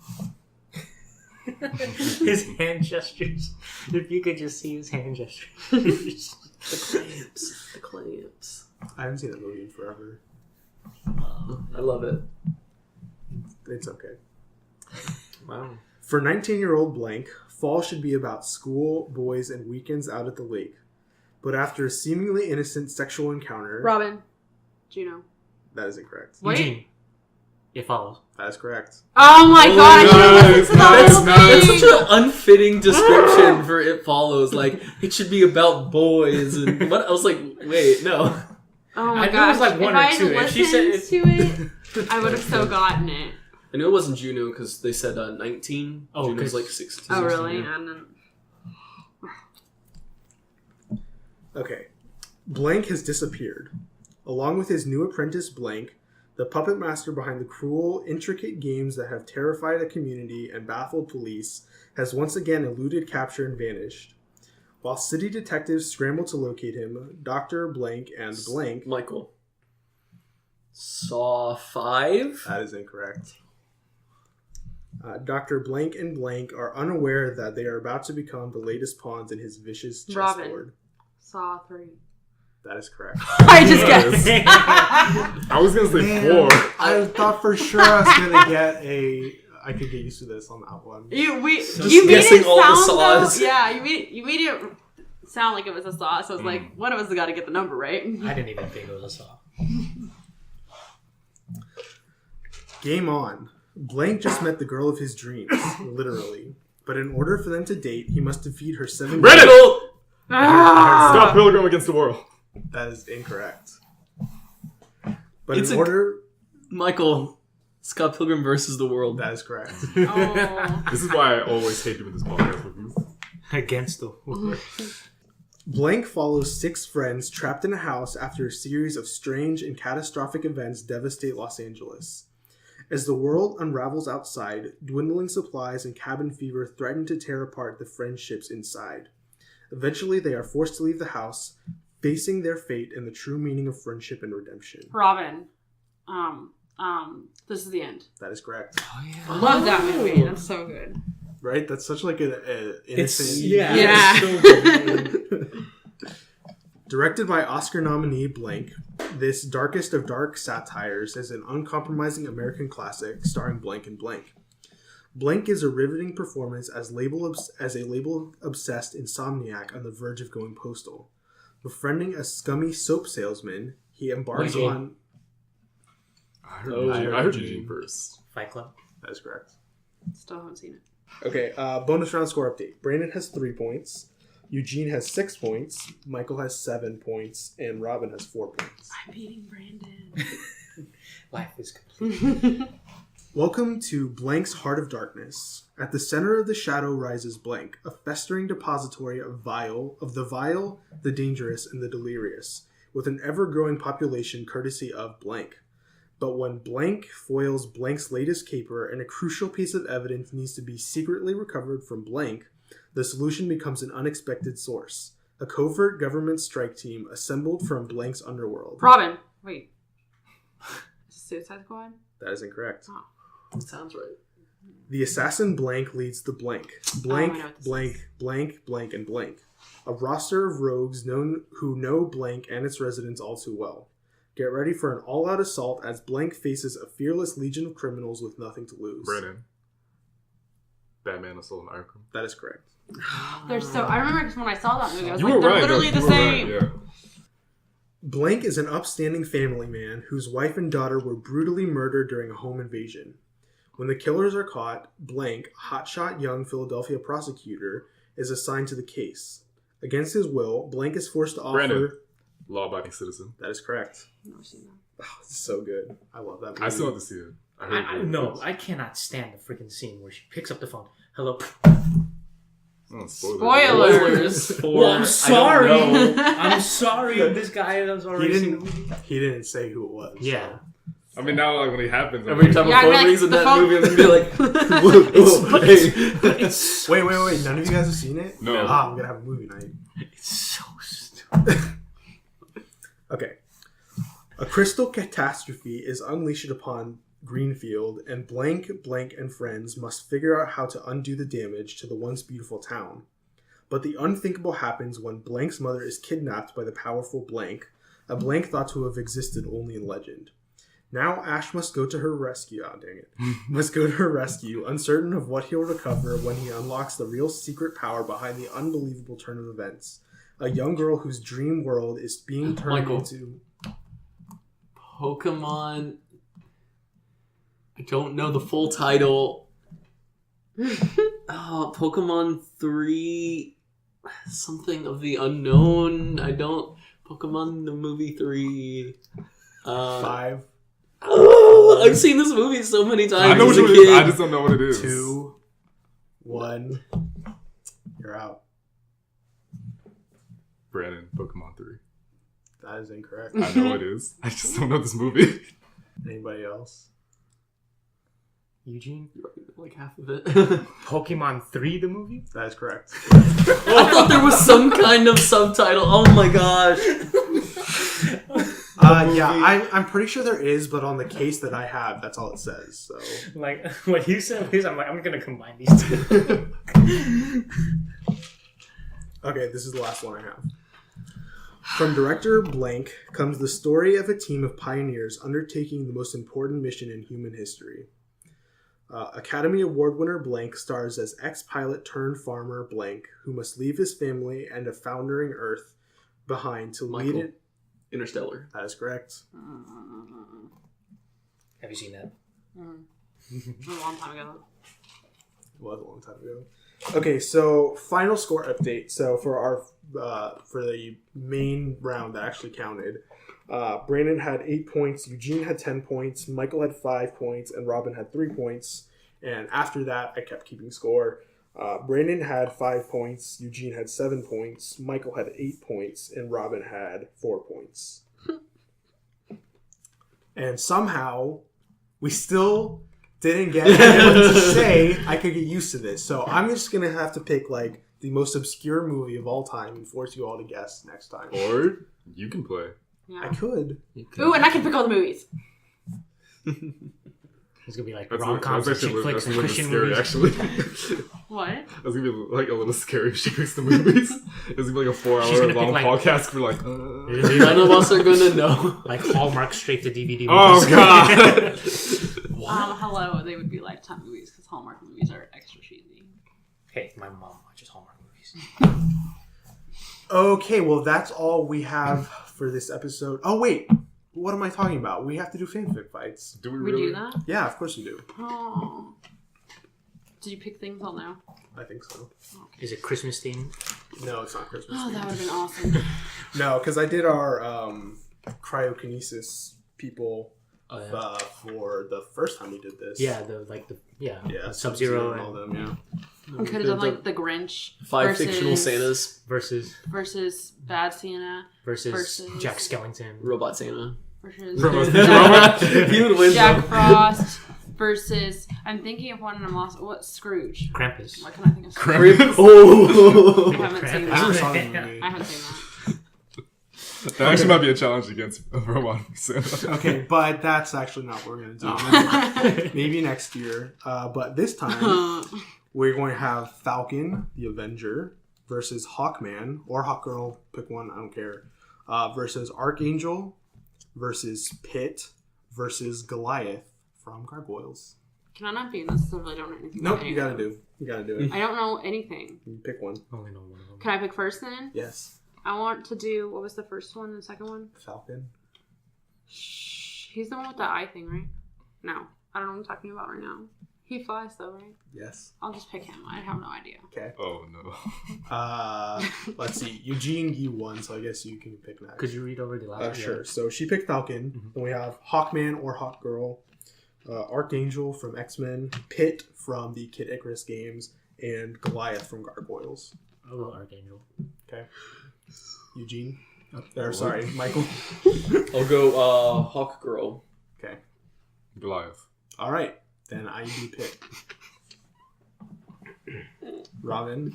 His hand gestures. If you could just see his hand gestures. The clamps. I haven't seen that movie in forever. I love it. It's okay. Wow. For 19-year-old Blank, fall should be about school, boys, and weekends out at the lake. But after a seemingly innocent sexual encounter... Robyn. Juno. That is incorrect. Wait. Eugene. It follows. That is correct. Oh my god, I should have listened to the whole That's thing! such an unfitting description for It Follows. Like, it should be about boys. And what? I was like, wait, no. Oh my I knew it gosh, was like one if or I had two. If she listened said to it, I would have so gotten it. I knew it wasn't Juno because they said 19. Oh, Juno's 'cause- like 16. Oh really? Yeah. And then... Okay. Blank has disappeared. Along with his new apprentice Blank, the puppet master behind the cruel, intricate games that have terrified a community and baffled police, has once again eluded capture and vanished. While city detectives scramble to locate him, Dr. Blank and Blank... Michael. Saw 5? That is incorrect. Dr. Blank and Blank are unaware that they are about to become the latest pawns in his vicious chessboard. Saw 3. That is correct. I just guessed. I was gonna say 4. I thought for sure I was gonna get I could get used to this on that one. You made guessing it all the sound saws. though, yeah, you made it sound like it was a saw. So I was like, one of us has got to get the number right. I didn't even think it was a saw. Game on. Blank just met the girl of his dreams, literally. But in order for them to date, he must defeat her 7... Reddit! Ah! Scott Pilgrim against the world. That is incorrect. But It's in order... Michael. Scott Pilgrim versus the world. That is correct. Oh. This is why I always hate doing this podcast with you. Against the world. Blank follows 6 friends trapped in a house after a series of strange and catastrophic events devastate Los Angeles. As the world unravels outside, dwindling supplies and cabin fever threaten to tear apart the friendships inside. Eventually, they are forced to leave the house, facing their fate and the true meaning of friendship and redemption. Robyn. This is the end. That is correct. Oh, yeah. I love that movie. That's so good. Right? That's such like an innocent... Yeah. It's so good. Directed by Oscar nominee Blank, this darkest of dark satires is an uncompromising American classic starring Blank and Blank. Blank gives a riveting performance as a label-obsessed insomniac on the verge of going postal. Befriending a scummy soap salesman, he embarks on... I heard Eugene first. Fight Club. That is correct. Still haven't seen it. Okay, bonus round score update. Brandon has 3 points. Eugene has 6 points. Michael has 7 points. And Robyn has 4 points. I'm beating Brandon. Life is complete. Welcome to Blank's Heart of Darkness. At the center of the shadow rises Blank, a festering depository of the vile, the dangerous, and the delirious, with an ever-growing population courtesy of Blank. But when Blank foils Blank's latest caper and a crucial piece of evidence needs to be secretly recovered from Blank, the solution becomes an unexpected source. A covert government strike team assembled from Blank's underworld. Robyn. Wait. Is it Suicide Squad? That is incorrect. Oh. That sounds right. The assassin Blank leads the Blank. Blank, I know what this Blank, is. Blank, Blank, and Blank. A roster of rogues who know Blank and its residents all too well. Get ready for an all-out assault as Blank faces a fearless legion of criminals with nothing to lose. Brandon. Batman Assault on Arkham. That is correct. They're so. I remember because when I saw that movie, I was You like, were they're right. literally though. the You were same. Right, yeah. Blank is an upstanding family man whose wife and daughter were brutally murdered during a home invasion. When the killers are caught, Blank, a hotshot young Philadelphia prosecutor, is assigned to the case. Against his will, Blank is forced to offer... Brandon. Law-abiding citizen. That is correct. I've never seen that. Oh, it's so good. I love that movie. I still have to see it. I heard No, I cannot stand the freaking scene where she picks up the phone. Hello. Oh, Spoilers. Well, I'm sorry. I don't know. I'm sorry. This guy has already seen the movie. He didn't say who it was. Yeah. I mean, now like when it happens, Every time Yeah, a phone like, rings in the that phone- movie, I'm gonna be like, hey. It's Wait. None of you guys have seen it? No. Ah, I'm going to have a movie night. so stupid. Okay. A crystal catastrophe is unleashed upon Greenfield, and Blank, and friends must figure out how to undo the damage to the once beautiful town. But the unthinkable happens when Blank's mother is kidnapped by the powerful Blank, a Blank thought to have existed only in legend. Now Ash must go to her rescue. Oh, dang it. Must go to her rescue, uncertain of what he'll recover when he unlocks the real secret power behind the unbelievable turn of events. A young girl whose dream world is being turned Michael. into... Pokemon. I don't know the full title. Pokemon 3. Something of the unknown. I don't. Pokemon the movie 3. 5, I've seen this movie so many times. I know as what a it is. kid. I just don't know what it is. 2, 1. You're out. Brandon, Pokemon 3. That is incorrect. I know it is. I just don't know this movie. Anybody else? Eugene? Like half of it. Pokemon 3, the movie? That is correct. I thought there was some kind of subtitle. Oh my gosh. Yeah, I'm pretty sure there is, but on the case that I have, that's all it says. So Like, when you said this, I'm like, I'm going to combine these two. okay, this is the last one I have. From director Blank comes the story of a team of pioneers undertaking the most important mission in human history. Academy Award winner Blank stars as ex-pilot turned farmer Blank, who must leave his family and a foundering Earth behind to lead Michael. it. Interstellar. That is correct. Have you seen that? A long time ago. It was a long time ago. Okay, so final score update. So for our for the main round that actually counted, Brandon had 8 points, Eugene had 10 points, Michael had 5 points, and Robyn had 3 points. And after that, I kept keeping score. Brandon had 5 points, Eugene had 7 points, Michael had 8 points, and Robyn had 4 points. And somehow, we still didn't get anyone to say I could get used to this. So I'm just going to have to pick, like, the most obscure movie of all time and force you all to guess next time. Or you can play. Yeah. I could. Ooh, and I can pick all the movies. It's going to be like That's rom-coms and chick flicks and Christian scary, movies. actually. What? That's gonna be like a little scary if she picks the movies. It's gonna be like a She's 4-hour gonna long pick, like- podcast. We're like, None of us are gonna know. Like Hallmark straight to DVD movies. oh god. Hello, they would be Lifetime movies because Hallmark movies are extra cheesy. Hey, my mom watches Hallmark movies. Okay, well, that's all we have for this episode. Oh, wait. What am I talking about? We have to do Fan Fic Fights. Do we We really? do that? Yeah, of course we do. Oh. Did you pick things all now? I think so. Is it Christmas themed? No, it's not Christmas. Oh, themed. that would have been awesome. No, because I did our cryokinesis people Oh, yeah. for the first time we did this. Yeah, Sub-Zero and all them, yeah. We could have done like the Grinch 5 versus- fictional Santas. versus Bad Santa versus Jack Skellington. Robot Santa. versus He would win Jack though. Frost versus I'm thinking of one and I'm lost. What Scrooge? Krampus. Why can't I think of Scrooge? Krampus. Oh. I haven't seen I never that. saw the movie. I haven't seen that. That actually might be a challenge against Roman. Okay, but that's actually not what we're going to do. Maybe next year. But this time, we're going to have Falcon, the Avenger, versus Hawkman, or Hawkgirl, pick one, I don't care, versus Archangel, versus Pit, versus Goliath from Gargoyles. Can I not be in this? I really don't know anything. Nope, about you gotta do it. I don't know anything. You pick one. I only know one of them. Can I pick first then? Yes. I want to do, what was the first one and the second one? Falcon. He's the one with the eye thing, right? No. I don't know what I'm talking about right now. He flies though, right? Yes. I'll just pick him. I have no idea. Okay. Oh no. Let's see. Eugene, you won, so I guess you can pick next. Could you read over the last? Sure. So she picked Falcon. Mhm. Then we have Hawkman or Hawkgirl, Archangel from X-Men, Pit from the Kid Icarus games, and Goliath from Gargoyles. I'll go Archangel. Okay. Eugene. Sorry, Michael. I'll go Hawkgirl. Okay. Goliath. All right. Then I do Pit. Robyn.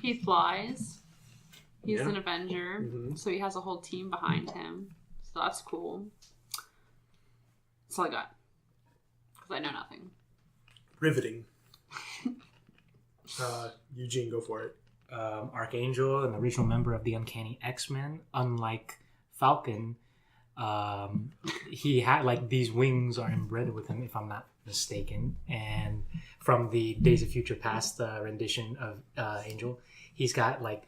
He flies. He's Yeah. an Avenger, Mhm. so he has a whole team behind him. So that's cool. That's all I got. Because I know nothing. Riveting. Eugene, go for it. Archangel, an original member of the Uncanny X-Men. Unlike Falcon, he had like these wings are inbred with him, if I'm not mistaken. And from the Days of Future Past rendition of Angel, he's got like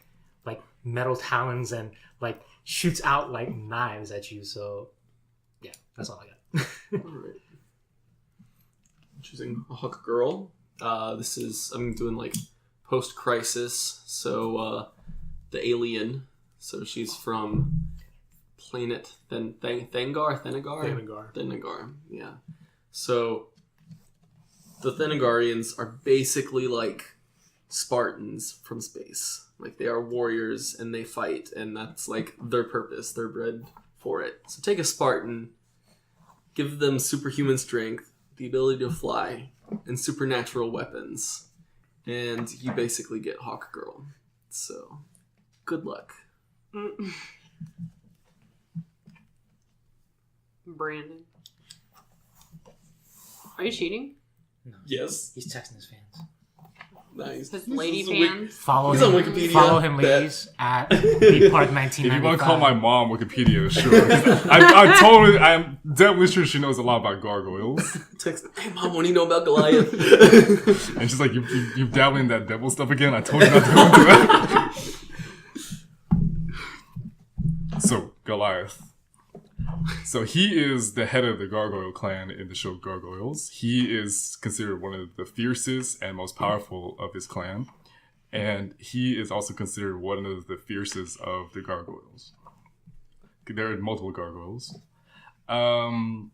metal talons and like shoots out like knives at you. So yeah, that's all I got. Alright. Choosing Hawkgirl. I'm doing like post-crisis. So the alien. So she's from planet Thanagar. Yeah. So the Thanagarians are basically like Spartans from space. Like they are warriors and they fight, and that's like their purpose. They're bred for it. So take a Spartan, give them superhuman strength, the ability to fly, and supernatural weapons, and you basically get Hawkgirl. So good luck. Brandon. Are you cheating? No, Yes. he's texting his fans. Nice. His lady This is a fans? Follow He's him. on Wikipedia. Follow him, ladies, at Beat Park 1995. If you want to call my mom Wikipedia, sure. I'm definitely sure she knows a lot about gargoyles. Text, hey mom, what do you know about Goliath? And she's like, you've dabbled in that devil stuff again? I told you not to go into that. So, Goliath. So he is the head of the Gargoyle clan in the show Gargoyles. He is considered one of the fiercest and most powerful of his clan. And he is also considered one of the fiercest of the Gargoyles. There are multiple Gargoyles. In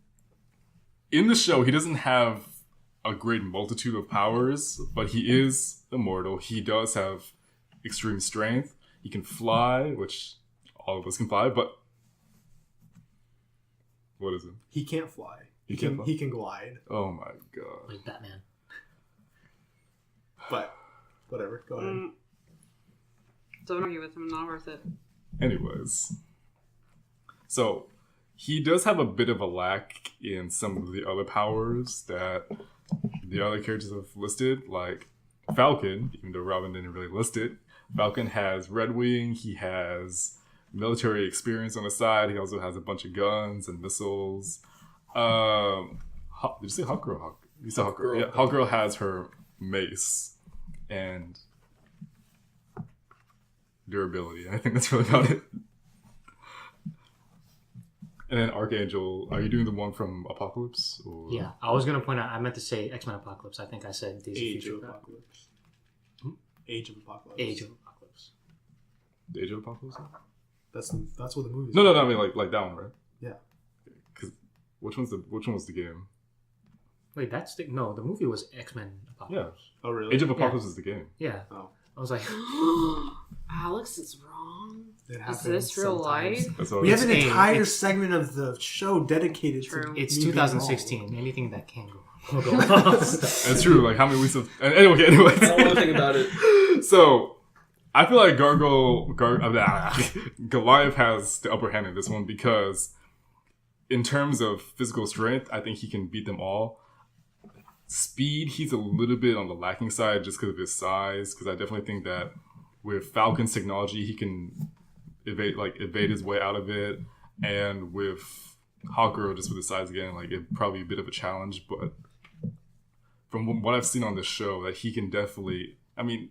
the show, he doesn't have a great multitude of powers, but he is immortal. He does have extreme strength. He can fly, which all of us can fly, but what is it? He can't fly. He can't fly? He can glide. Oh my god. Like Batman. But whatever. Go ahead. Don't argue with him. Not worth it. Anyways. So, he does have a bit of a lack in some of the other powers that the other characters have listed, like Falcon, even though Robyn didn't really list it. Falcon has Red Wing, he has military experience on the side, he also has a bunch of guns and missiles. Did you say Hawkgirl? You said Hawkgirl. Yeah, Hawkgirl has her mace and durability. I think that's really about it. And then Archangel, are you doing the one from Apocalypse? Or? Yeah, I was going to point out, I meant to say X-Men Apocalypse. I think I said Days of Age Future of Past. Apocalypse. Age of Apocalypse. Age of Apocalypse. The Age of Apocalypse? That's what the movie is. No, I mean like that one, right? Yeah. Because which one was the game? Wait, the movie was X-Men Apocalypse. Oh, really? Age of Apocalypse is the game. Yeah. Oh. I was like, Alex is wrong. It Is happens this real sometimes. life? That's all We have an It's- entire it's- segment of the show dedicated True. to it's me being 2016. Anything that can go wrong. That's true. Like how many weeks of anyway. I don't want to think about it. So I feel like Goliath has the upper hand in this one because in terms of physical strength, I think he can beat them all. Speed, he's a little bit on the lacking side just because of his size. Because I definitely think that with Falcon's technology, he can evade his way out of it, and with Hawkgirl, just with his size again, like it'd probably be a bit of a challenge. But from what I've seen on the show, that he can definitely. I mean,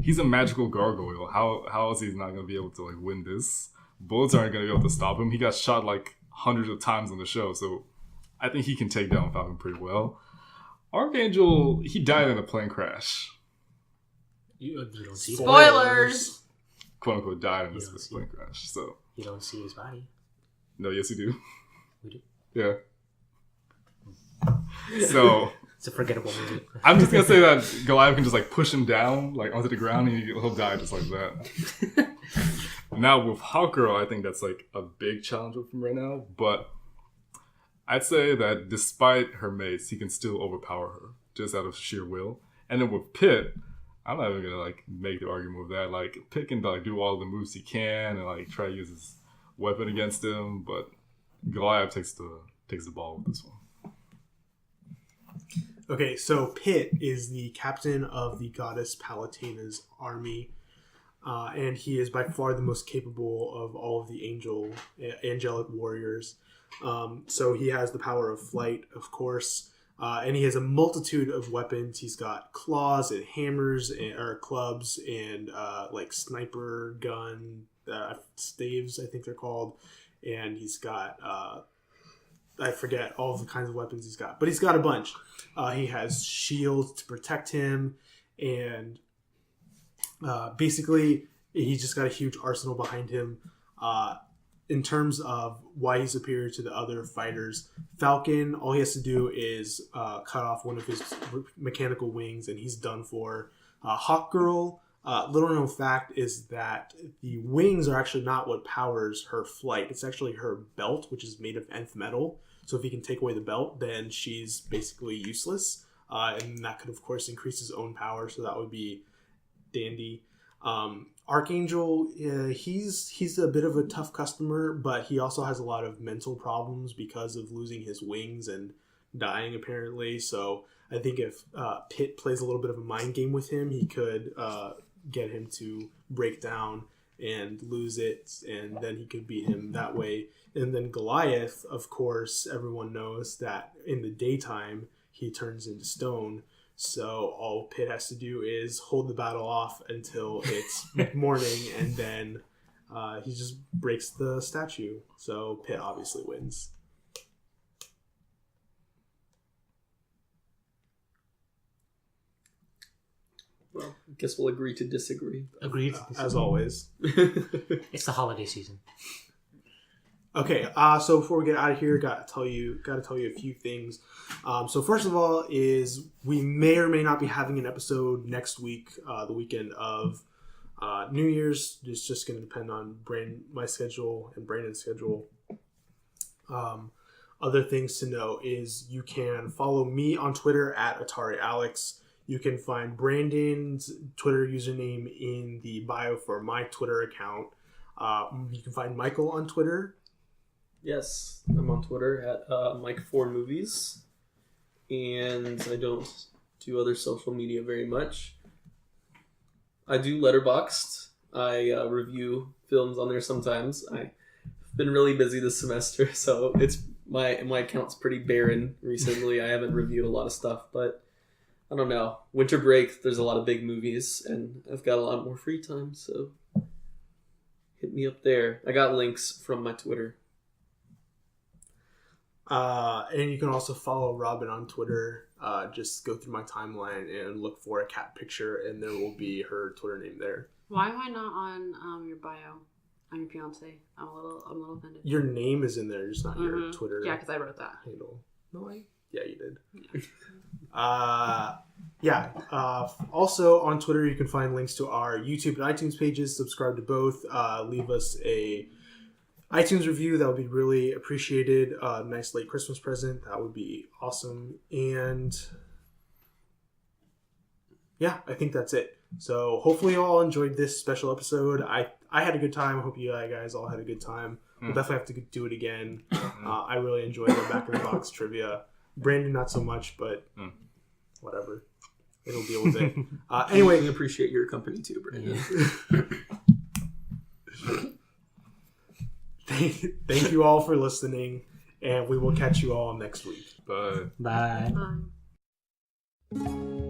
he's a magical gargoyle. How is he not going to be able to like win this? Bullets aren't going to be able to stop him. He got shot like hundreds of times on the show, so I think he can take down Falcon pretty well. Archangel, he died in a plane crash. You don't see Spoilers! Quote unquote died in this plane crash. So you don't see his body. No, yes you do. We do. Yeah. So it's a forgettable movie. I'm just gonna say that Goliath can just like push him down like onto the ground and he'll die just like that. Now with Hawkgirl, I think that's like a big challenge with him right now, but I'd say that despite her mates, he can still overpower her just out of sheer will. And then with Pitt, I'm not even gonna like make the argument with that. Like Pitt can like do all the moves he can and like try to use his weapon against him, but Goliath takes the ball with this one. Okay, so Pitt is the captain of the goddess Palutina's army, and he is by far the most capable of all of the angelic warriors. So he has the power of flight, of course, and he has a multitude of weapons. He's got claws and hammers or clubs and like sniper gun staves, I think they're called, and he's got I forget all of the kinds of weapons he's got, but he's got a bunch. He has shields to protect him, and basically he's just got a huge arsenal behind him. In terms of why he's superior to the other fighters, Falcon, all he has to do is cut off one of his mechanical wings and he's done for. Hawkgirl, little known fact is that the wings are actually not what powers her flight. It's actually her belt, which is made of nth metal. So if he can take away the belt, then she's basically useless. And that could, of course, increase his own power. So that would be dandy. Archangel, he's a bit of a tough customer, but he also has a lot of mental problems because of losing his wings and dying, apparently. So I think if Pitt plays a little bit of a mind game with him, he could get him to break down and lose it, and then he could beat him that way. And then Goliath, of course, everyone knows that in the daytime he turns into stone. So all Pitt has to do is hold the battle off until it's morning, and then he just breaks the statue. So Pitt obviously wins. Well, I guess we'll agree to disagree. Agreed. As always. It's the holiday season. Okay, so before we get out of here, gotta tell you a few things. So first of all, is we may or may not be having an episode next week, the weekend of New Year's. It's just going to depend on my schedule and Brandon's schedule. Other things to know is you can follow me on Twitter at AtariAlex. You can find Brandon's Twitter username in the bio for my Twitter account. You can find Michael on Twitter. Yes, I'm on Twitter at Mike4Movies, and I don't do other social media very much. I do Letterboxd. I review films on there sometimes. I've been really busy this semester, so it's my account's pretty barren recently. I haven't reviewed a lot of stuff, but I don't know. Winter break, there's a lot of big movies, and I've got a lot more free time, so hit me up there. I got links from my Twitter. And you can also follow Robyn on Twitter. Just go through my timeline and look for a cat picture, and there will be her Twitter name there. Why am I not on your bio? I'm your fiance. I'm a little offended. Your name is in there, just not your Twitter. Yeah, because I wrote that handle. No, yeah, you did. Yeah. Also on Twitter, you can find links to our YouTube and iTunes pages. Subscribe to both. Leave us a iTunes review. That would be really appreciated. Nice late Christmas present. That would be awesome. And yeah, I think that's it. So hopefully you all enjoyed this special episode. I had a good time. I hope you guys all had a good time. We'll definitely have to do it again. I really enjoyed the back of the box trivia. Brandon, not so much, but whatever. It'll deal with it. Anyway, we appreciate your company too, Brandon. Yeah. Thank you all for listening, and we will catch you all next week. Bye. Bye. Bye. Bye.